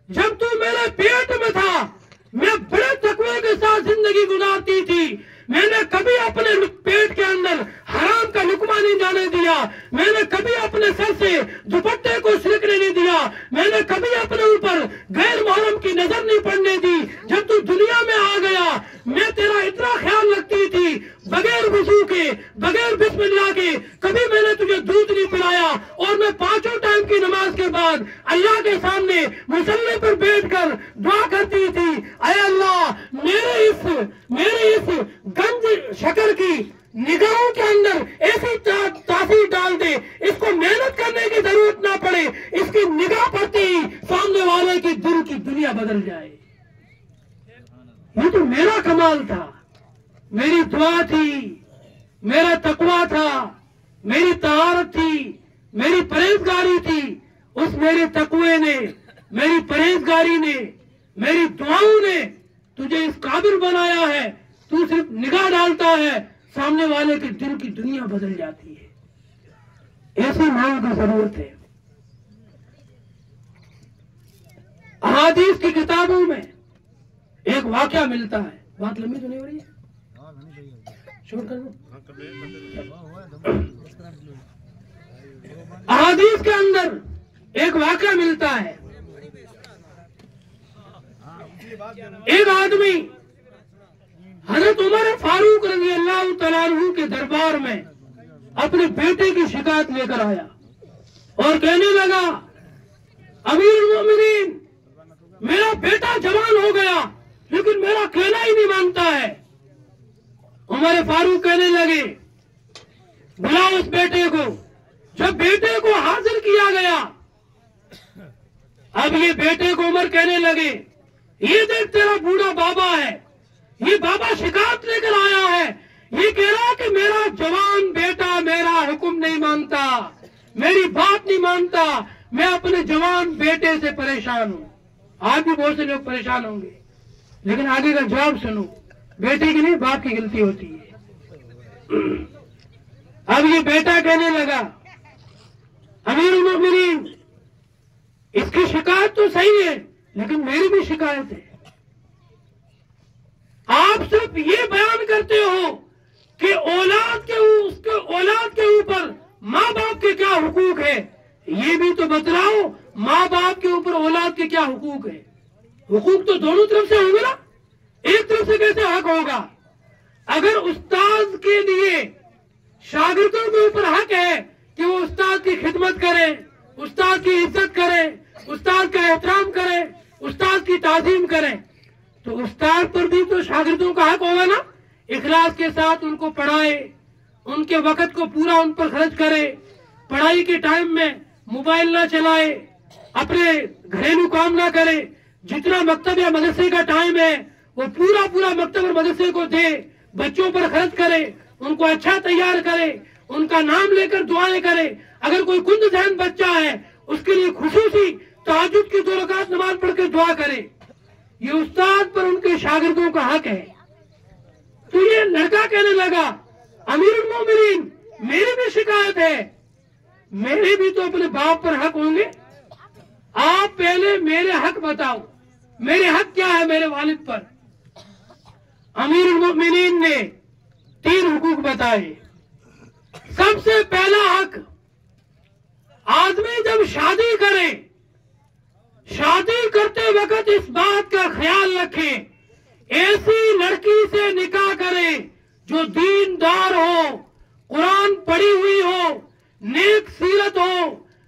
جب تو میرے پیٹ میں تھا میں بڑے تقوی کے ساتھ زندگی گزارتی تھی، میں نے کبھی اپنے پیٹ کے اندر حرام کا لقمہ نہیں جانے دیا، میں نے کبھی اپنے سر سے دوپٹے کو سرکنے نہیں دیا، میں نے کبھی اپنے اوپر غیر محرم کی نظر نہیں پڑنے دی۔ جب تو دنیا میں آ گیا میں تیرا اتنا خیال رکھتی تھی، بغیر وضو کے، بغیر بسم اللہ کے کبھی میں نے تجھے دودھ نہیں پلایا، اور میں 5 ٹائم کی نماز کے بعد اللہ کے سامنے مصلی پر بیٹھ کر دعا کرتی تھی، اے اللہ میرے اس گنج شکر کی نگاہوں کے اندر ایسی تاثیر ڈال دے، اس کو محنت کرنے کی ضرورت نہ پڑے، اس کی نگاہ پڑتے ہی سامنے والے کی دل کی دنیا بدل جائے۔ یہ تو میرا کمال تھا، میری دعا تھی، میرا تقوی تھا، میری طہارت تھی، میری پرہیزگاری تھی۔ اس میرے تقوی نے، میری پرہیزگاری نے، میری دعاؤں نے تجھے اس قابل بنایا ہے، تو صرف نگاہ ڈالتا ہے سامنے والے کے دل کی دنیا بدل جاتی ہے۔ ایسی ماؤں کی ضرورت ہے۔ احادیث کی کتابوں میں ایک واقعہ ملتا ہے، بات لمبی تو نہیں ہو رہی ہے؟ شروع کر دو۔ احادیث کے اندر ایک واقعہ ملتا ہے، ایک آدمی حضرت عمر فاروق رضی اللہ تعالیٰ عنہ کے دربار میں اپنے بیٹے کی شکایت لے کر آیا اور کہنے لگا، امیر المومنین میرا بیٹا جوان ہو گیا لیکن میرا کہنا ہی نہیں مانتا ہے۔ عمر فاروق کہنے لگے بلاؤ اس بیٹے کو۔ جب بیٹے کو حاضر کیا گیا، اب یہ بیٹے کو عمر کہنے لگے، یہ دیکھ تیرا بوڑھا بابا ہے، یہ بابا شکایت لے کر آیا ہے، یہ کہہ رہا کہ میرا جوان بیٹا میرا حکم نہیں مانتا، میری بات نہیں مانتا، میں اپنے جوان بیٹے سے پریشان ہوں۔ آج بھی بہت سے لوگ پریشان ہوں گے، لیکن آگے کا جواب سنو، بیٹے کی نہیں باپ کی غلطی ہوتی ہے۔ اب یہ بیٹا کہنے لگا، امیر المومنین اس کی شکایت تو صحیح ہے لیکن میری بھی شکایت ہے۔ آپ صرف یہ بیان کرتے ہو کہ اولاد کے اوپر ماں باپ کے کیا حقوق ہے، یہ بھی تو بتلاؤ ماں باپ کے اوپر اولاد کے کیا حقوق ہے۔ حقوق تو دونوں طرف سے ہوں گے نا، ایک طرف سے کیسے حق ہوگا؟ اگر استاد کے لیے شاگردوں کے اوپر حق ہے کہ وہ استاد کی خدمت کرے، استاد کی عزت کرے، استاد کا احترام کرے، استاد کی تعظیم کرے، تو استاد پر بھی تو شاگردوں کا حق ہوگا نا، اخلاص کے ساتھ ان کو پڑھائے، ان کے وقت کو پورا ان پر خرچ کرے، پڑھائی کے ٹائم میں موبائل نہ چلائے، اپنے گھریلو کام نہ کرے، جتنا مکتب یا مدرسے کا ٹائم ہے وہ پورا مکتب اور مدرسے کو دے، بچوں پر خرچ کرے، ان کو اچھا تیار کرے، ان کا نام لے کر دعائیں کرے۔ اگر کوئی کند ذہن بچہ ہے اس کے لیے خصوصی تہجد کی 2 رکعت نماز پڑھ کے دعا کرے۔ یہ استاد پر ان کے شاگردوں کا حق ہے۔ تو یہ لڑکا کہنے لگا، امیر المومنین میری بھی شکایت ہے، میرے بھی تو اپنے باپ پر حق ہوں گے، آپ پہلے میرے حق بتاؤ، میرے حق کیا ہے میرے والد پر۔ امیر المومنین نے 3 حقوق بتائے۔ سب سے پہلا حق، آدمی جب شادی کرے، شادی کرتے وقت اس بات کا خیال رکھے ایسی لڑکی سے نکاح کرے جو دیندار ہو، قرآن پڑھی ہوئی ہو، نیک سیرت ہو،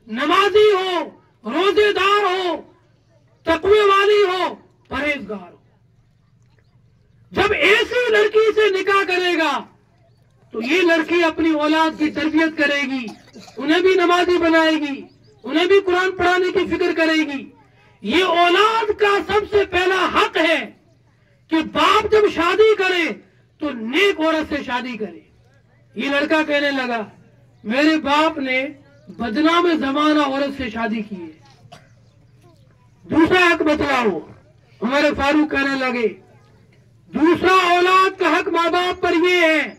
نمازی ہو، روزے دار ہو، تقوی والی ہو، پرہیزگار ہو۔ جب ایسی لڑکی سے نکاح کرے گا تو یہ لڑکی اپنی اولاد کی تربیت کرے گی، انہیں بھی نمازی بنائے گی، انہیں بھی قرآن پڑھانے کی فکر کرے گی۔ یہ اولاد کا سب سے پہلا حق ہے کہ باپ جب شادی کرے تو نیک عورت سے شادی کرے۔ یہ لڑکا کہنے لگا میرے باپ نے بدنام زمانہ عورت سے شادی کی ہے، دوسرا حق بتلاؤ۔ عمر فاروق کہنے لگے دوسرا اولاد کا حق ماں باپ پر یہ ہے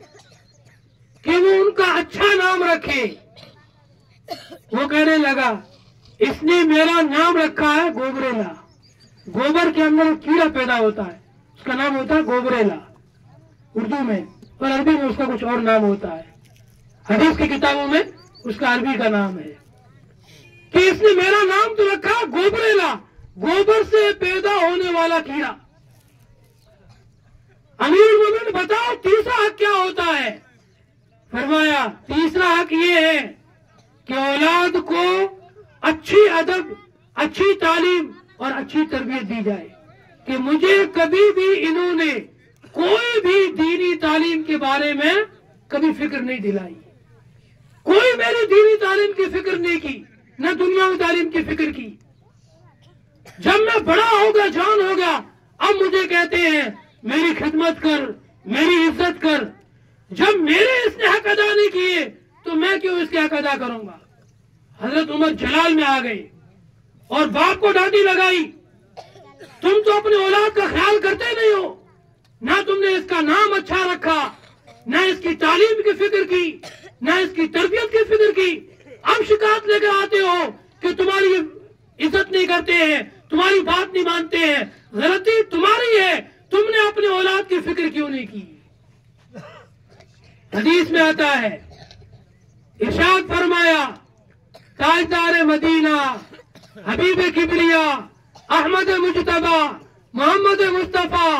کہ وہ ان کا اچھا نام رکھے۔ وہ کہنے لگا اس نے میرا نام رکھا ہے گوبریلا۔ گوبر کے اندر کیڑا پیدا ہوتا ہے، اس کا نام ہوتا ہے گوبریلا اردو میں، اور عربی میں اس کا کچھ اور نام ہوتا ہے۔ حدیث کی کتابوں میں اس کا عربی کا نام ہے کہ اس نے میرا نام تو رکھا گوبریلا، گوبر سے پیدا ہونے والا کیڑا۔ امیر المومنین بتاؤ تیسرا حق کیا ہوتا ہے؟ فرمایا تیسرا حق یہ ہے کہ اولاد کو اچھی ادب، اچھی تعلیم اور اچھی تربیت دی جائے کہ مجھے کبھی بھی انہوں نے کوئی بھی دینی تعلیم کے بارے میں کبھی فکر نہیں دلائی، کوئی میری دینی تعلیم کی فکر نہیں کی، نہ دنیاوی تعلیم کی فکر کی۔ جب میں بڑا ہو گیا، جان ہو گیا، اب مجھے کہتے ہیں میری خدمت کر، میری عزت کر۔ جب میرے اس نے حق ادا نہیں کیے تو میں کیوں اس کے حق ادا کروں گا؟ حضرت عمر جلال میں آ گئے اور باپ کو ڈانٹی لگائی، تم تو اپنے اولاد کا خیال کرتے نہیں ہو، نہ تم نے اس کا نام اچھا رکھا، نہ اس کی تعلیم کی فکر کی، نہ اس کی تربیت کی فکر کی۔ اب شکایت لے کر آتے ہو کہ تمہاری عزت نہیں کرتے ہیں، تمہاری بات نہیں مانتے ہیں۔ غلطی تمہاری ہے، تم نے اپنے اولاد کی فکر کیوں نہیں کی؟ حدیث میں آتا ہے، ارشاد فرمایا تاجدار مدینہ، حبیب کبریا، احمد مجتبی، محمد مصطفیٰ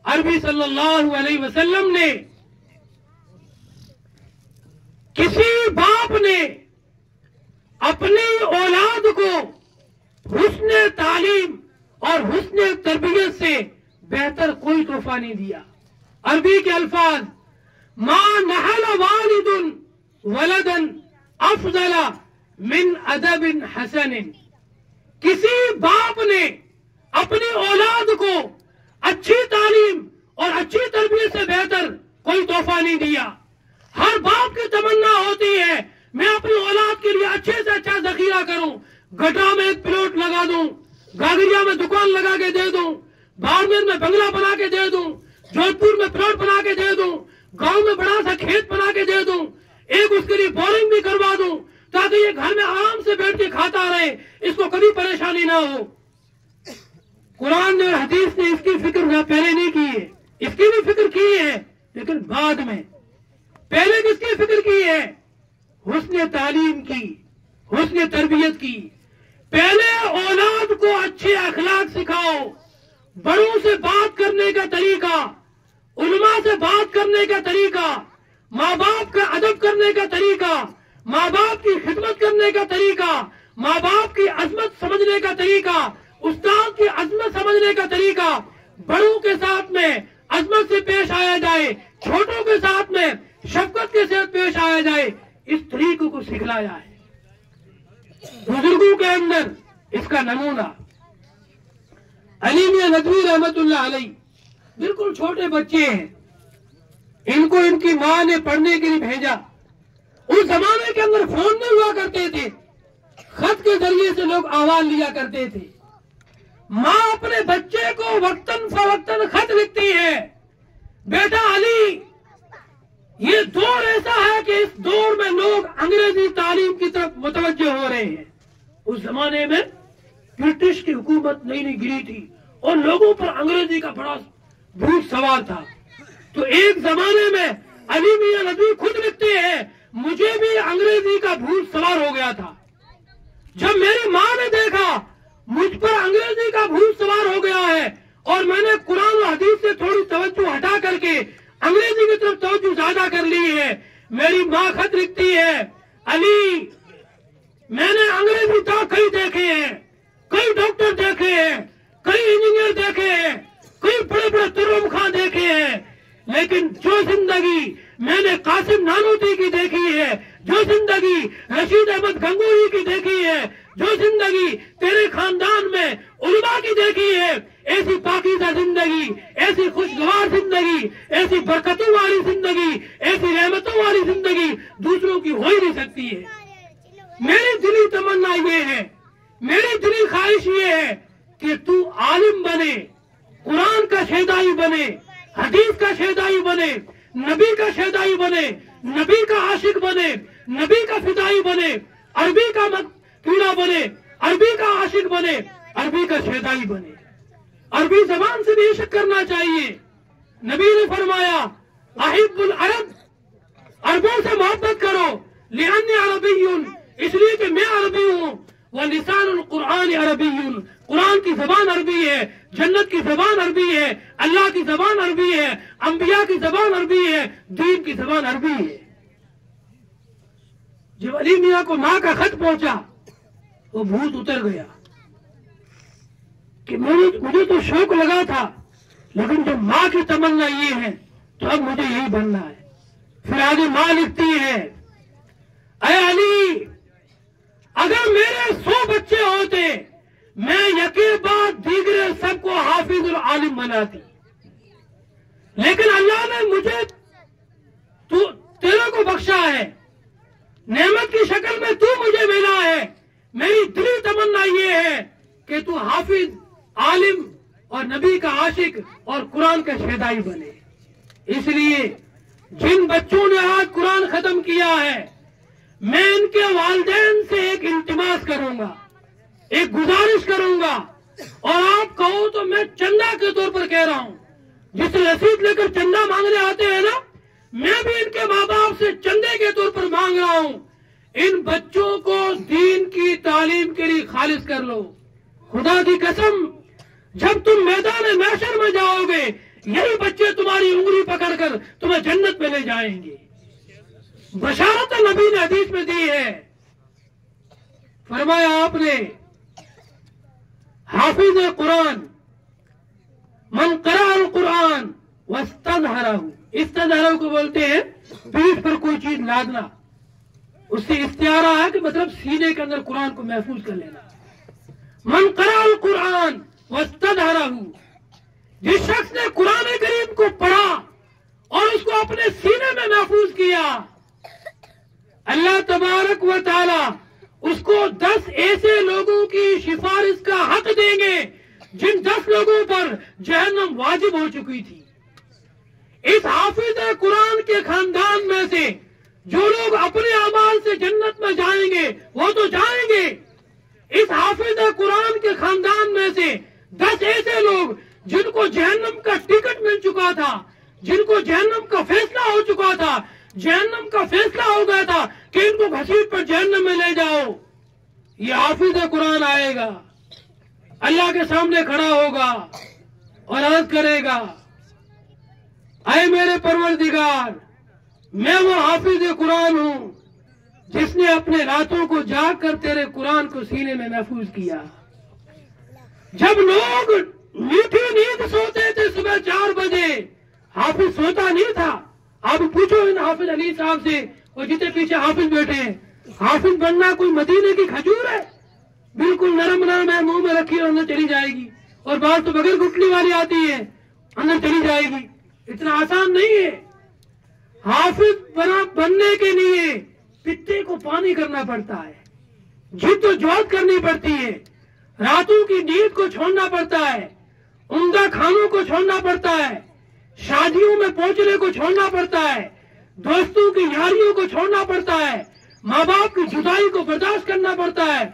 عربی صلی اللہ علیہ وسلم نے کسی باپ نے اپنی اولاد کو حسن تعلیم اور حسن تربیت سے بہتر کوئی تحفہ نہیں دیا۔ عربی کے الفاظ ما نحل والد ولدا افضل من ادب حسن، کسی باپ نے اپنی اولاد کو اچھی تعلیم اور اچھی تربیت سے بہتر کوئی تحفہ نہیں دیا۔ ہر باپ کی تمنا ہوتی ہے میں اپنی اولاد کے لیے اچھے سے اچھا ذخیرہ کروں، گٹا میں ایک پلاٹ لگا دوں، گاگریا میں دکان لگا کے دے دوں، بارمیر میں بنگلہ بنا کے دے دوں، جودھ پور میں پلاٹ بنا کے دے دوں، گاؤں میں بڑا سا کھیت بنا کے دے دوں، ایک اس کے لیے بورنگ بھی کروا دوں تاکہ یہ گھر میں آرام سے بیٹھ کے کھاتا رہے، اس کو کبھی پریشانی نہ ہو۔ قرآن نے اور حدیث نے اس کی فکر پہلے نہیں کی ہے، اس کی بھی فکر کی ہے لیکن بعد میں۔ پہلے کس کی فکر کی ہے؟ حسن تعلیم کی، حسن تربیت کی۔ پہلے اولاد کو اچھے اخلاق سکھاؤ، بڑوں سے بات کرنے کا طریقہ، علماء سے بات کرنے کا طریقہ، ماں باپ کا ادب کرنے کا طریقہ، ماں باپ کی خدمت کرنے کا طریقہ، ماں باپ کی عظمت سمجھنے کا طریقہ، استاد کی عظمت سمجھنے کا طریقہ، بڑوں کے ساتھ میں عظمت سے پیش آیا جائے، چھوٹوں کے ساتھ میں شفقت کے ساتھ پیش آیا جائے، اس طریقے کو سکھلایا ہے۔ بزرگوں کے اندر اس کا نمونہ علی میاں ندوی رحمت اللہ علیہ، بالکل چھوٹے بچے ہیں، ان کو ان کی ماں نے پڑھنے کے لیے بھیجا۔ اس زمانے کے اندر فون نہیں ہوا کرتے تھے، خط کے ذریعے سے لوگ آواز لیا کرتے تھے۔ ماں اپنے بچے کو وقتاً فوقتاً خط لکھتی ہے، بیٹا علی یہ دور ایسا ہے کہ اس دور میں لوگ انگریزی تعلیم کی طرف متوجہ ہو رہے ہیں۔ اس زمانے میں برٹش کی حکومت نئی نئی گری تھی اور لوگوں پر انگریزی کا بڑا بھوت سوار تھا، تو ایک زمانے میں علی میاں ندوی خود لکھتے ہیں مجھے بھی انگریزی کا بھوت سوار ہو گیا تھا۔ جب میری ماں نے دیکھا مجھ پر انگریزی کا بھوت سوار ہو گیا ہے اور میں نے قرآن و حدیث سے تھوڑی توجہ ہٹا کر کے انگریزی کی طرف توجہ زیادہ کر لی ہے، میری ماں خط لکھتی ہے علی میں نے انگریزی تو کئی دیکھے ہیں، کئی ڈاکٹر دیکھے ہیں، کئی انجینئر دیکھے ہیں، کئی بڑے بڑے ترم خان دیکھے ہیں، لیکن جو زندگی میں نے قاسم نانوتوی کی دیکھی ہے، جو زندگی رشید احمد گنگوہی کی دیکھی ہے، جو زندگی تیرے خاندان میں علماء کی دیکھی ہے، ایسی پاکیزہ زندگی، ایسی خوشگوار زندگی، ایسی برکتوں والی زندگی، ایسی رحمتوں والی زندگی دوسروں کی ہو ہی نہیں سکتی ہے۔ میری دلی تمنا یہ ہے، میری دلی خواہش یہ ہے کہ تو عالم بنے، قرآن کا شیدائی بنے، حدیث کا شیدائی بنے، نبی کا شیدائی بنے، نبی کا عاشق بنے، نبی کا فدائی بنے، عربی کا کیڑا بنے، عربی کا عاشق بنے، عربی کا شیدائی بنے۔ عربی زبان سے بھی عشق کرنا چاہیے۔ نبی نے فرمایا احب العرب، عربوں سے محبت کرو، لأنی عربی، اس لیے کہ میں عربی ہوں، وَلِسَانُ الْقُرْآنِ عَرَبِيٌّ، قرآن کی زبان عربی ہے، جنت کی زبان عربی ہے، اللہ کی زبان عربی ہے، انبیاء کی زبان عربی ہے، دین کی زبان عربی ہے۔ جب علی میاں کو ماں کا خط پہنچا وہ بھوت اتر گیا کہ مجھے تو شوق لگا تھا، لیکن جب ماں کی تمنا یہ ہے تو اب مجھے یہی بننا ہے۔ پھر آگے ماں لکھتی ہے اے علی، اگر میرے 100 بچے ہوتے میں یکے بعد دیگرے سب کو حافظ العالم بناتی، لیکن اللہ نے مجھے تیرے کو بخشا ہے، نعمت کی شکل میں تو مجھے ملا ہے۔ میری دلی تمنا یہ ہے کہ تو حافظ، عالم اور نبی کا عاشق اور قرآن کا شیدائی بنے۔ اس لیے جن بچوں نے آج قرآن ختم کیا ہے، میں ان کے والدین سے ایک التماس کروں گا، ایک گزارش کروں گا، اور آپ کہو تو میں چندہ کے طور پر کہہ رہا ہوں، جس رسید لے کر چندہ مانگنے آتے ہیں نا، میں بھی ان کے ماں باپ سے چندے کے طور پر مانگ رہا ہوں، ان بچوں کو دین کی تعلیم کے لیے خالص کر لو۔ خدا کی قسم، جب تم میدان محشر میں جاؤ گے، یہی بچے تمہاری انگلی پکڑ کر تمہیں جنت میں لے جائیں گے۔ بشارت نبی نے حدیث میں دی ہے، فرمایا آپ نے حافظ قرآن من قرأ القرآن واستظہرہ، استظہرہ کو بولتے ہیں پیٹھ پر کوئی چیز لادنا، اس سے استعارہ ہے کہ مطلب سینے کے اندر قرآن کو محفوظ کر لینا۔ من قرأ القرآن واستظہرہ، جس شخص نے قرآن کریم کو پڑھا اور اس کو اپنے سینے میں محفوظ کیا، اللہ تبارک و تعالی اس کو 10 ایسے لوگوں کی سفارش کا حق دیں گے جن 10 لوگوں پر جہنم واجب ہو چکی تھی۔ اس حافظ قرآن کے خاندان میں سے جو لوگ اپنے اعمال سے جنت میں جائیں گے وہ تو جائیں گے، اس حافظ قرآن کے خاندان میں سے 10 ایسے لوگ جن کو جہنم کا ٹکٹ مل چکا تھا، جن کو جہنم کا فیصلہ ہو چکا تھا، جہنم کا فیصلہ ہو گیا تھا کہ ان کو گھسیٹ پر جہنم میں لے جاؤ، یہ حافظ قرآن آئے گا، اللہ کے سامنے کھڑا ہوگا اور عرض کرے گا اے میرے پروردگار، میں وہ حافظ قرآن ہوں جس نے اپنے راتوں کو جاگ کر تیرے قرآن کو سینے میں محفوظ کیا۔ جب لوگ میٹھی نیند سوتے تھے صبح 4 بجے، حافظ سوتا نہیں تھا۔ آپ پوچھو ان حافظ علی صاحب سے، وہ جتنے پیچھے حافظ بیٹھے ہیں، حافظ بننا کوئی مدینے کی کھجور ہے؟ بالکل نرم نرم ہے، منہ میں رکھی اور اندر چلی جائے گی، اور بعض تو بغیر گٹلی والی آتی ہے اندر چلی جائے گی، اتنا آسان نہیں ہے۔ حافظ بننے کے لیے پتے کو پانی کرنا پڑتا ہے، جد و جہد کرنی پڑتی ہے، راتوں کی نیند کو چھوڑنا پڑتا ہے، عمدہ کھانوں کو چھوڑنا پڑتا ہے، شادیوں میں پہنچنے کو چھوڑنا پڑتا ہے، دوستوں کی یاریوں کو چھوڑنا پڑتا ہے، ماں باپ کی جدائی کو برداشت کرنا پڑتا ہے،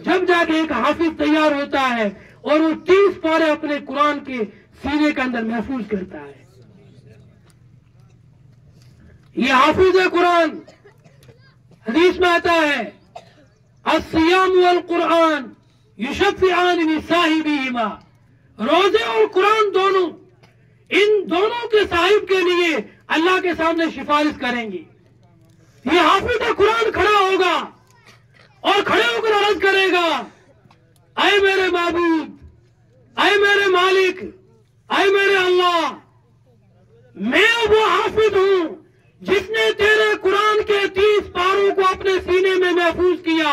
جب جا کے ایک حافظ تیار ہوتا ہے اور وہ 30 پارے اپنے قرآن کے سینے کے اندر محفوظ کرتا ہے۔ یہ حافظ قرآن، حدیث میں آتا ہے الصیام والقرآن یشفعان لصاحبہما، روزے اور قرآن دونوں، ان دونوں کے صاحب کے لیے اللہ کے سامنے سفارش کریں گے۔ یہ حافظ قرآن کھڑا ہوگا اور کھڑے ہو کر عرض کرے گا اے میرے معبود، اے میرے مالک، اے میرے اللہ، میں وہ حافظ ہوں جس نے تیرے قرآن کے 30 پاروں کو اپنے سینے میں محفوظ کیا،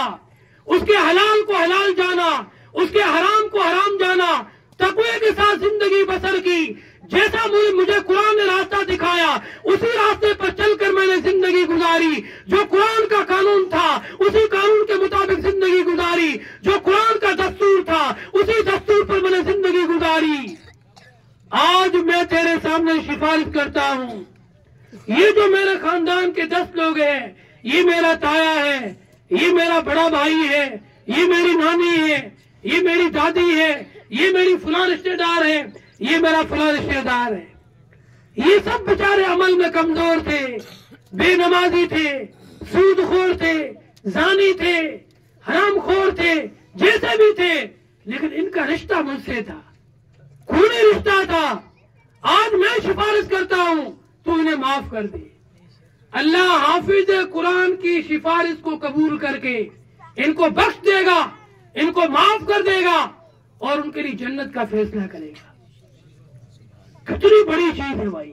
اس کے حلال کو حلال جانا، اس کے حرام کو حرام جانا، تقوی کے ساتھ زندگی بسر کی۔ جیسا مجھے قرآن نے راستہ دکھایا اسی راستے پر چل کر میں نے زندگی گزاری، جو قرآن کا قانون تھا اسی قانون کے مطابق زندگی گزاری، جو قرآن کا دستور تھا اسی دستور پر میں نے زندگی گزاری۔ آج میں تیرے سامنے سفارش کرتا ہوں، یہ جو میرے خاندان کے 10 لوگ ہیں، یہ میرا تایا ہے، یہ میرا بڑا بھائی ہے، یہ میری نانی ہے، یہ میری دادی ہے، یہ میری فلاں رشتے دار ہے، یہ میرا فلاں رشتے دار ہے، یہ سب بیچارے عمل میں کمزور تھے، بے نمازی تھے، سود خور تھے، زانی تھے، حرام خور تھے، جیسے بھی تھے، لیکن ان کا رشتہ مجھ سے تھا، خونی رشتہ تھا۔ آج میں سفارش کرتا ہوں تو انہیں معاف کر دے۔ اللہ حافظ قرآن کی سفارش کو قبول کر کے ان کو بخش دے گا، ان کو معاف کر دے گا اور ان کے لیے جنت کا فیصلہ کرے گا۔ کتنی بڑی چیز ہے بھائی۔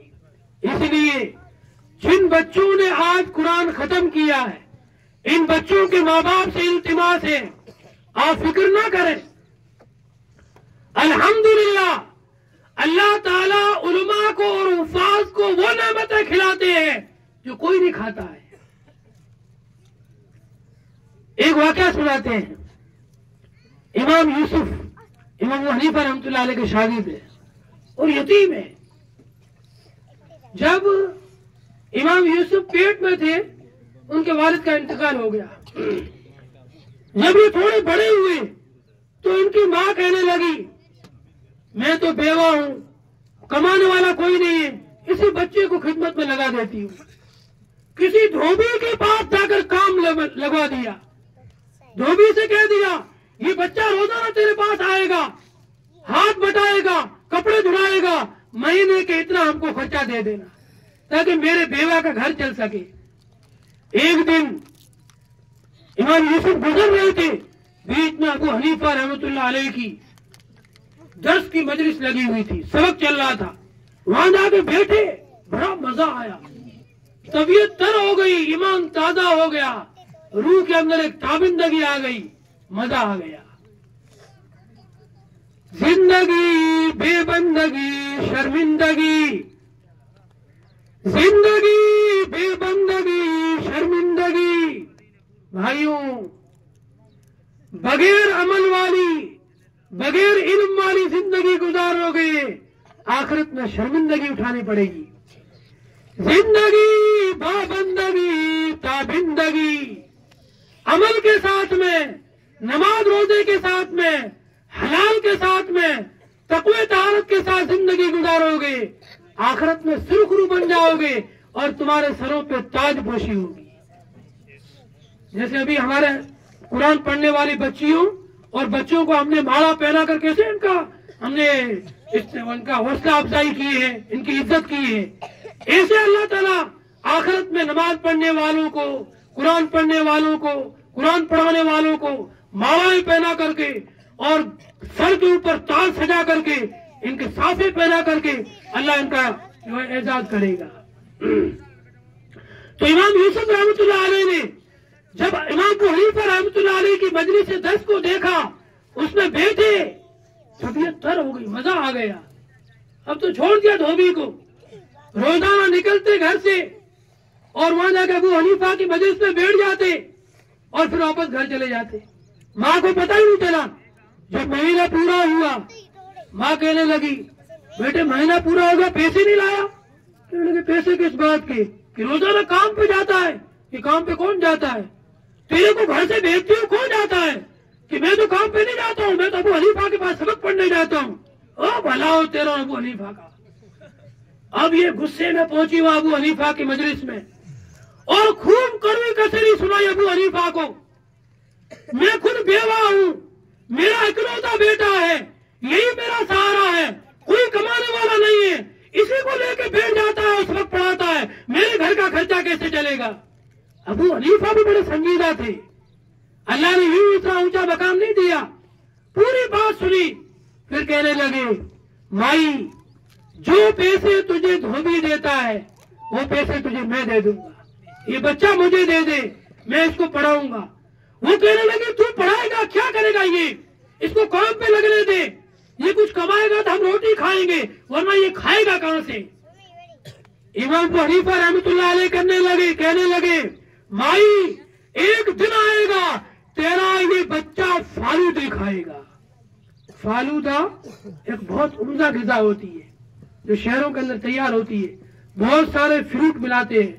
اس لیے جن بچوں نے آج قرآن ختم کیا ہے، ان بچوں کے ماں باپ سے التماس ہے آپ فکر نہ کریں۔ الحمدللہ اللہ تعالیٰ علماء کو اور حفاظ کو وہ نعمتیں کھلاتے ہیں جو کوئی نہیں کھاتا ہے۔ ایک واقعہ سناتے ہیں۔ امام یوسف، امام حنیفہ رحمۃ اللہ علیہ کے شاگرد ہیں اور یتیم ہے۔ جب امام یوسف پیٹ میں تھے ان کے والد کا انتقال ہو گیا۔ جب یہ تھوڑے بڑے ہوئے تو ان کی ماں کہنے لگی میں تو بیوہ ہوں، کمانے والا کوئی نہیں ہے، اسی بچے کو خدمت میں لگا دیتی ہوں۔ کسی دھوبی کے پاس جا کر کام لگوا دیا، دھوبی سے کہہ دیا یہ بچہ روزانہ تیرے پاس آئے گا، ہاتھ بٹائے گا، کپڑے دھلائے گا، مہینے کے اتنا ہم کو خرچہ دے دینا تاکہ میرے بیوہ کا گھر چل سکے۔ ایک دن امام یوسف گزر رہے تھے، بیچ میں ابو حنیفہ رحمۃ اللہ علیہ کی درس کی مجلس لگی ہوئی تھی، سبق چل رہا تھا، وہاں جا کے بیٹھے، بڑا مزہ آیا، طبیعت تر ہو گئی، ایمان تازہ ہو گیا، روح کے اندر ایک تابندگی آ گئی، مزہ آ گیا۔ زندگی بے بندگی شرمندگی، زندگی بے بندگی شرمندگی۔ بھائیوں، بغیر عمل والی، بغیر علم والی زندگی گزارو گے، آخرت میں شرمندگی اٹھانی پڑے گی۔ زندگی بابندگی تابندگی، عمل کے ساتھ میں، نماز روزے کے ساتھ میں، حلال کے ساتھ میں، تقوی طہارت کے ساتھ زندگی گزارو گے، آخرت میں سرخرو بن جاؤ گے اور تمہارے سروں پہ تاج پوشی ہوگی۔ جیسے ابھی ہمارے قرآن پڑھنے والی بچیوں اور بچوں کو ہم نے مالا پہنا کر کیسے ہم نے ان کا حوصلہ افزائی کی ہے، ان کی عزت کی ہے، ایسے اللہ تعالیٰ آخرت میں نماز پڑھنے والوں کو، قرآن پڑھنے والوں کو، قرآن پڑھانے والوں کو مالائیں پہنا کر کے اور سر کے اوپر تاج سجا کر کے، ان کے صافے پہنا کر کے اللہ ان کا اعزاز کرے گا۔ تو امام یوسف رحمۃ اللہ علیہ نے جب امام ابو حنیفہ رحمۃ اللہ علیہ کی مجلس سے درس کو دیکھا، اس میں بیٹھے، طبیعت تر ہو گئی، مزہ آ گیا۔ اب تو چھوڑ دیا دھوبی کو، روزانہ نکلتے گھر سے اور وہاں جا کے ابو حنیفہ کی مجلس میں بیٹھ جاتے اور پھر واپس گھر چلے جاتے۔ ماں کو پتہ ہی نہیں چلا۔ جب مہینہ پورا ہوا، ماں کہنے لگی بیٹے مہینہ پورا ہو گیا، پیسے نہیں لایا؟ کہنے لگے پیسے کس بات کے؟ کہ روزانہ کام پہ جاتا ہے۔ کہ کام پہ کون جاتا ہے؟ تیرے کو گھر سے بھیجتی ہوں، کون جاتا ہے؟ کہ میں تو کام پہ نہیں جاتا ہوں، میں تو ابو حنیفہ کے پاس سبق پڑھنے جاتا ہوں۔ او بھلا ہو تیرا ابو حنیفہ کا۔ اب یہ غصے میں پہنچی وہ ابو حنیفہ کی مجلس میں اور خوب کڑوی کسری سنائی ابو حنیفہ کو، میں خود بیوہ ہوں، میرا اکلوتا بیٹا ہے، یہی میرا سہارا ہے، کوئی کمانے والا نہیں ہے، اسی کو لے کے بیٹھ جاتا ہے اور سبق پڑھاتا ہے، میرے گھر کا خرچہ کیسے چلے گا؟ ابو حنیفہ بھی بڑے سنجیدہ تھے، اللہ نے یوں اتنا اونچا مقام نہیں دیا، پوری بات سنی، پھر کہنے لگے مائی جو پیسے تجھے دھوبی دیتا ہے وہ پیسے تجھے میں دے دوں گا، یہ بچہ مجھے دے دے، میں اس کو پڑھاؤں گا، وہ کہنے لگے تو پڑھائے گا کیا کرے گا یہ, اس کو کام پہ لگنے دے, یہ کچھ کمائے گا تو ہم روٹی کھائیں گے ورنہ یہ کھائے گا کہاں سے. امام ابو حنیفہ رحمۃ اللہ علیہ کہنے لگے مائی ایک دن آئے گا تیرا یہ بچہ فالودے کھائے گا. فالودہ ایک بہت عمدہ غذا ہوتی ہے جو شہروں کے اندر تیار ہوتی ہے. بہت سارے فروٹ ملاتے ہیں,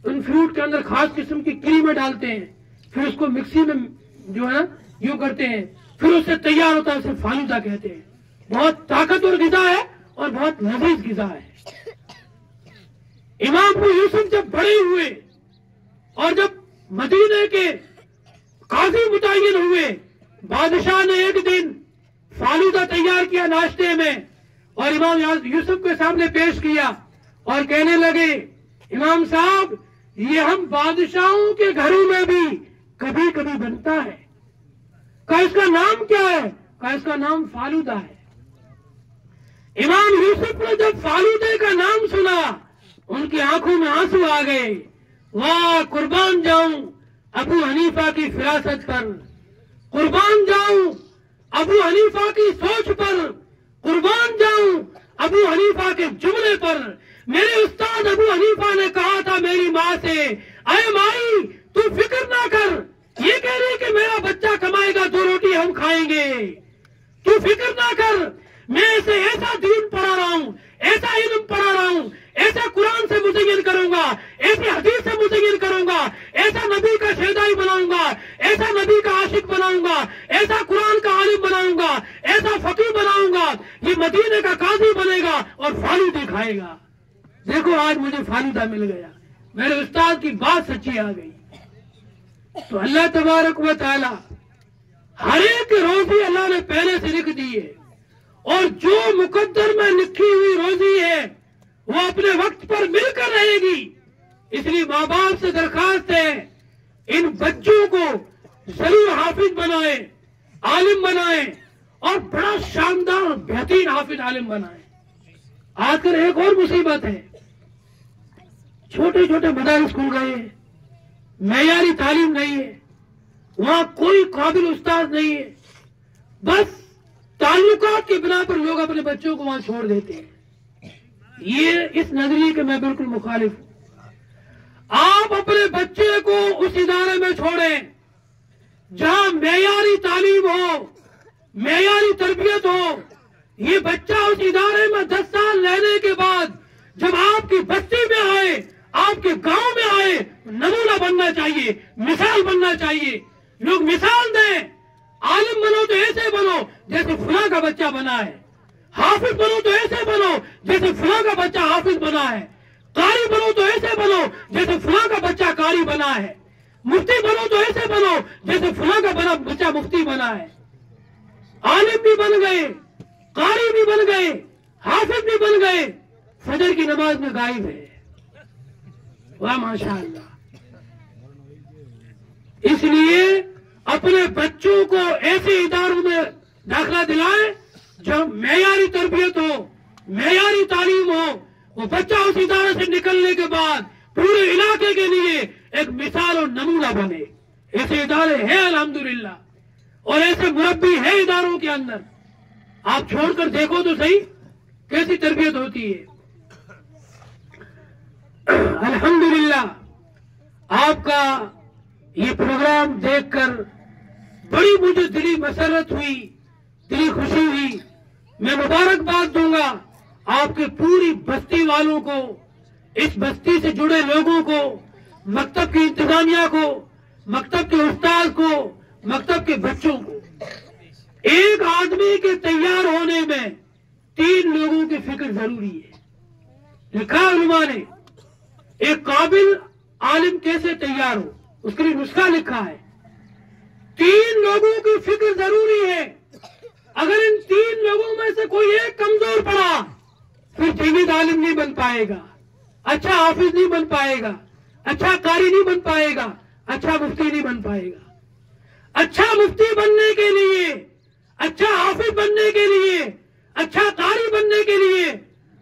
ان فروٹ کے اندر خاص قسم کی کریمیں ڈالتے ہیں, پھر اس کو مکسی میں جو ہے نا یوں کرتے ہیں, پھر اس سے تیار ہوتا ہے, اسے فالودہ کہتے ہیں. بہت طاقتور غذا ہے اور بہت لذیذ غذا ہے. امام ابو یوسف جب بڑے ہوئے اور جب مدینے کے قاضی متعین ہوئے, بادشاہ نے ایک دن فالودہ تیار کیا ناشتے میں اور امام یوسف کے سامنے پیش کیا اور کہنے لگے امام صاحب یہ ہم بادشاہوں کے گھروں میں بھی کبھی کبھی بنتا ہے. کہا اس کا نام کیا ہے؟ کہا اس کا نام فالودہ ہے. امام یوسف نے جب فالودے کا نام سنا ان کی آنکھوں میں آنسو آ گئے. واہ قربان جاؤں ابو حنیفہ کی فراست پر, قربان جاؤں ابو حنیفہ کی سوچ پر, قربان جاؤں ابو حنیفہ کے جملے پر. میرے استاد ابو حنیفہ نے کہا تھا میری ماں سے اے مائی تو فکر نہ کر, یہ کہہ رہی کہ میرا بچہ کمائے گا 2 روٹی ہم کھائیں گے, تو فکر نہ کر, میں اسے ایسا دین پڑھا رہا ہوں, ایسا علم پڑھا رہا ہوں, ایسا قرآن سے مزین کروں گا, ایسی حدیث سے مزین کروں گا, ایسا نبی کا شہدائی بناؤں گا, ایسا نبی کا عاشق بناؤں گا, ایسا قرآن کا عالم بناؤں گا, ایسا فقیہ بناؤں گا, یہ مدینے کا قاضی بنے گا اور فالودے کھائے گا. دیکھو آج مجھے فالودہ مل گیا, میرے استاد کی بات سچی آ گئی. تو اللہ تبارک و تعالی ہر ایک روزی اللہ نے پہلے سے لکھ دی ہے, اور جو مقدر میں لکھی ہوئی روزی ہے وہ اپنے وقت پر مل کر رہے گی. اس لیے ماں باپ سے درخواست ہے ان بچوں کو ضرور حافظ بنائیں, عالم بنائیں اور بڑا شاندار بہترین حافظ عالم بنائیں. آج کل ایک اور مصیبت ہے, چھوٹے چھوٹے مدارس کھل گئے ہیں, معیاری تعلیم نہیں ہے, وہاں کوئی قابل استاد نہیں ہے, بس تعلقات کی بنا پر لوگ اپنے بچوں کو وہاں چھوڑ دیتے ہیں. یہ اس نظریے کے میں بالکل مخالف ہوں. آپ اپنے بچے کو اس ادارے میں چھوڑیں جہاں معیاری تعلیم ہو, معیاری تربیت ہو. یہ بچہ اس ادارے میں 10 سال رہنے کے بعد جب آپ کی بستی میں آئے, آپ کے گاؤں میں آئے, نمونہ بننا چاہیے, مثال بننا چاہیے. لوگ مثال دیں, عالم بنو تو ایسے بنو جیسے فلاں کا بچہ بنا ہے, حافظ بنو تو ایسے بنو جیسے فلاں کا بچہ حافظ بنا ہے, قاری بنو تو ایسے بنو جیسے فلاں کا بچہ قاری بنا ہے, مفتی بنو تو ایسے بنو جیسے فلاں کا بچہ مفتی بنا ہے. عالم بھی بن گئے, قاری بھی بن گئے, حافظ بھی بن گئے, فجر کی نماز میں غائب ہے. واہ ماشاء اللہ. اس لیے اپنے بچوں کو ایسے اداروں میں داخلہ دلائیں جہاں معیاری تربیت ہو, معیاری تعلیم ہو. وہ بچہ اس ادارے سے نکلنے کے بعد پورے علاقے کے لیے ایک مثال اور نمونہ بنے. ایسے ادارے ہیں الحمدللہ, اور ایسے مربی ہیں اداروں کے اندر. آپ چھوڑ کر دیکھو تو صحیح کیسی تربیت ہوتی ہے. الحمدللہ آپ کا یہ پروگرام دیکھ کر بڑی مجھے دلی مسرت ہوئی, دلی خوشی ہوئی. میں مبارکباد دوں گا آپ کے پوری بستی والوں کو, اس بستی سے جڑے لوگوں کو, مکتب کی انتظامیہ کو, مکتب کے استاد کو, مکتب کے بچوں کو. ایک آدمی کے تیار ہونے میں 3 لوگوں کی فکر ضروری ہے. لکھا علماء نے ایک قابل عالم کیسے تیار ہو, اس کے لیے نسخہ لکھا ہے. 3 لوگوں کی فکر ضروری ہے. اگر ان 3 لوگوں میں سے کوئی ایک کمزور پڑا پھر جیوید عالم نہیں بن پائے گا, اچھا حافظ نہیں بن پائے گا, اچھا قاری نہیں بن پائے گا, اچھا مفتی نہیں بن پائے گا. اچھا مفتی بننے کے لیے, اچھا حافظ بننے کے لیے, اچھا قاری بننے کے لیے,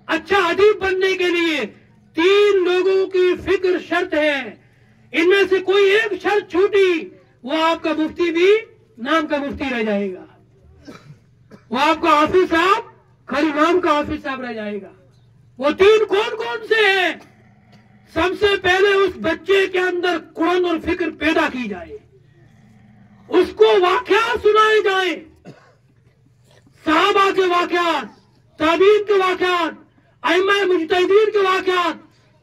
اچھا ادیب بننے کے لیے 3 لوگوں کی فکر شرط ہے. ان میں سے کوئی ایک شرط چھوٹی, وہ آپ کا مفتی بھی نام کا مفتی رہ جائے گا، وہ آپ کا حافظ صاحب خالی نام کا حافظ صاحب رہ جائے گا۔ وہ تین کون کون سے ہیں؟ سب سے پہلے اس بچے کے اندر قرآن اور فکر پیدا کی جائے، اس کو واقعات سنائے جائیں، صحابہ کے واقعات، تابعین کے واقعات، ائمہ مجتہدین کے واقعات،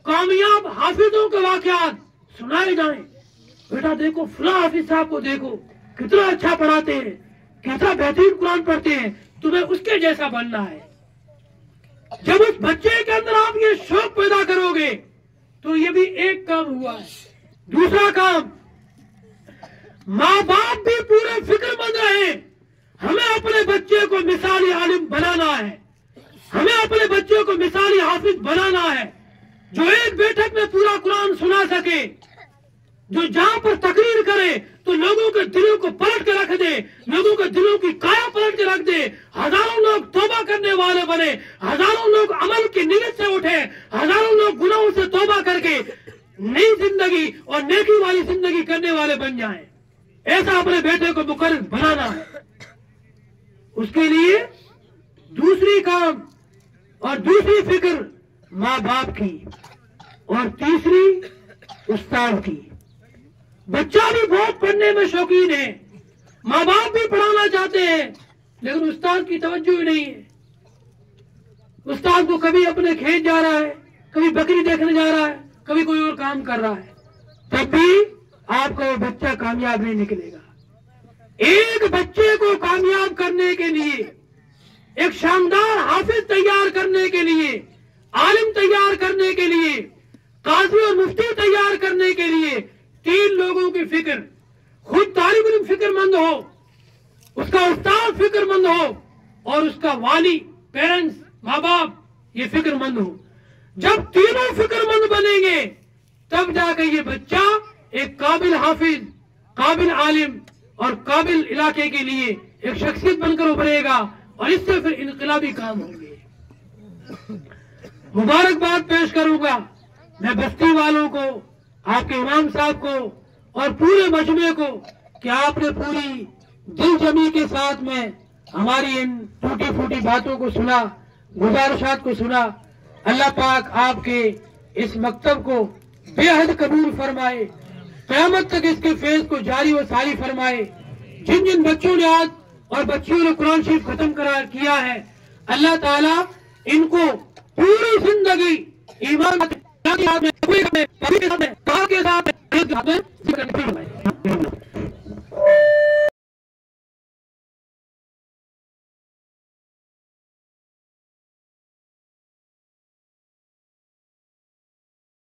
کامیاب حافظوں کے واقعات سنائے جائیں۔ بیٹا دیکھو فلاں حافظ صاحب کو دیکھو کتنا اچھا پڑھاتے ہیں، کتنا بہترین قرآن پڑھتے ہیں، تمہیں اس کے جیسا بننا ہے۔ جب اس بچے کے اندر آپ یہ شوق پیدا کرو گے تو یہ بھی ایک کام ہوا ہے۔ دوسرا کام، ماں باپ بھی پورے فکر مند رہے، ہمیں اپنے بچے کو مثالی عالم بنانا ہے، ہمیں اپنے بچے کو مثالی حافظ بنانا ہے، جو ایک بیٹھک میں پورا قرآن سنا سکے، جو جہاں پر تقریر کرے تو لوگوں کے دلوں کو پلٹ کے رکھ دے، لوگوں کے دلوں کی کایا پلٹ کے رکھ دے، ہزاروں لوگ توبہ کرنے والے بنے، ہزاروں لوگ عمل کی نیت سے اٹھے، ہزاروں لوگ گناہوں سے توبہ کر کے نئی زندگی اور نیکی والی زندگی کرنے والے بن جائیں۔ ایسا اپنے بیٹے کو مقرر بنانا ہے۔ اس کے لیے دوسری کام اور دوسری فکر ماں باپ کی، اور تیسری استاد کی۔ بچہ بھی بہت پڑھنے میں شوقین ہے، ماں باپ بھی پڑھانا چاہتے ہیں، لیکن استاد کی توجہ ہی نہیں ہے۔ استاد کو کبھی اپنے کھیت جا رہا ہے، کبھی بکری دیکھنے جا رہا ہے، کبھی کوئی اور کام کر رہا ہے، تب بھی آپ کا وہ بچہ کامیاب نہیں نکلے گا۔ ایک بچے کو کامیاب کرنے کے لیے، ایک شاندار حافظ تیار کرنے کے لیے، عالم تیار کرنے کے لیے، قاضی اور مفتی تیار کرنے کے لیے تین لوگوں کی فکر، خود طالب علم فکر مند ہو، اس کا استاد فکر مند ہو، اور اس کا والی، پیرنٹس، ماں باپ یہ فکر مند ہو۔ جب تینوں فکر مند بنیں گے تب جا کے یہ بچہ ایک قابل حافظ، قابل عالم اور قابل علاقے کے لیے ایک شخصیت بن کر ابھرے گا، اور اس سے پھر انقلابی کام ہوں گے۔ مبارکباد پیش کروں گا میں بستی والوں کو، آپ کے امام صاحب کو اور پورے مجمع کو کہ آپ نے پوری دل جمی کے ساتھ میں ہماری ان ٹوٹی پھوٹی باتوں کو سنا، گزارشات کو سنا۔ اللہ پاک آپ کے اس مکتب کو بے حد قبول فرمائے، قیامت تک اس کے فیض کو جاری و ساری فرمائے۔ جن جن بچوں نے آج اور بچیوں نے قرآن شریف ختم کیا ہے، اللہ تعالیٰ ان کو پوری زندگی ایمان کے ساتھ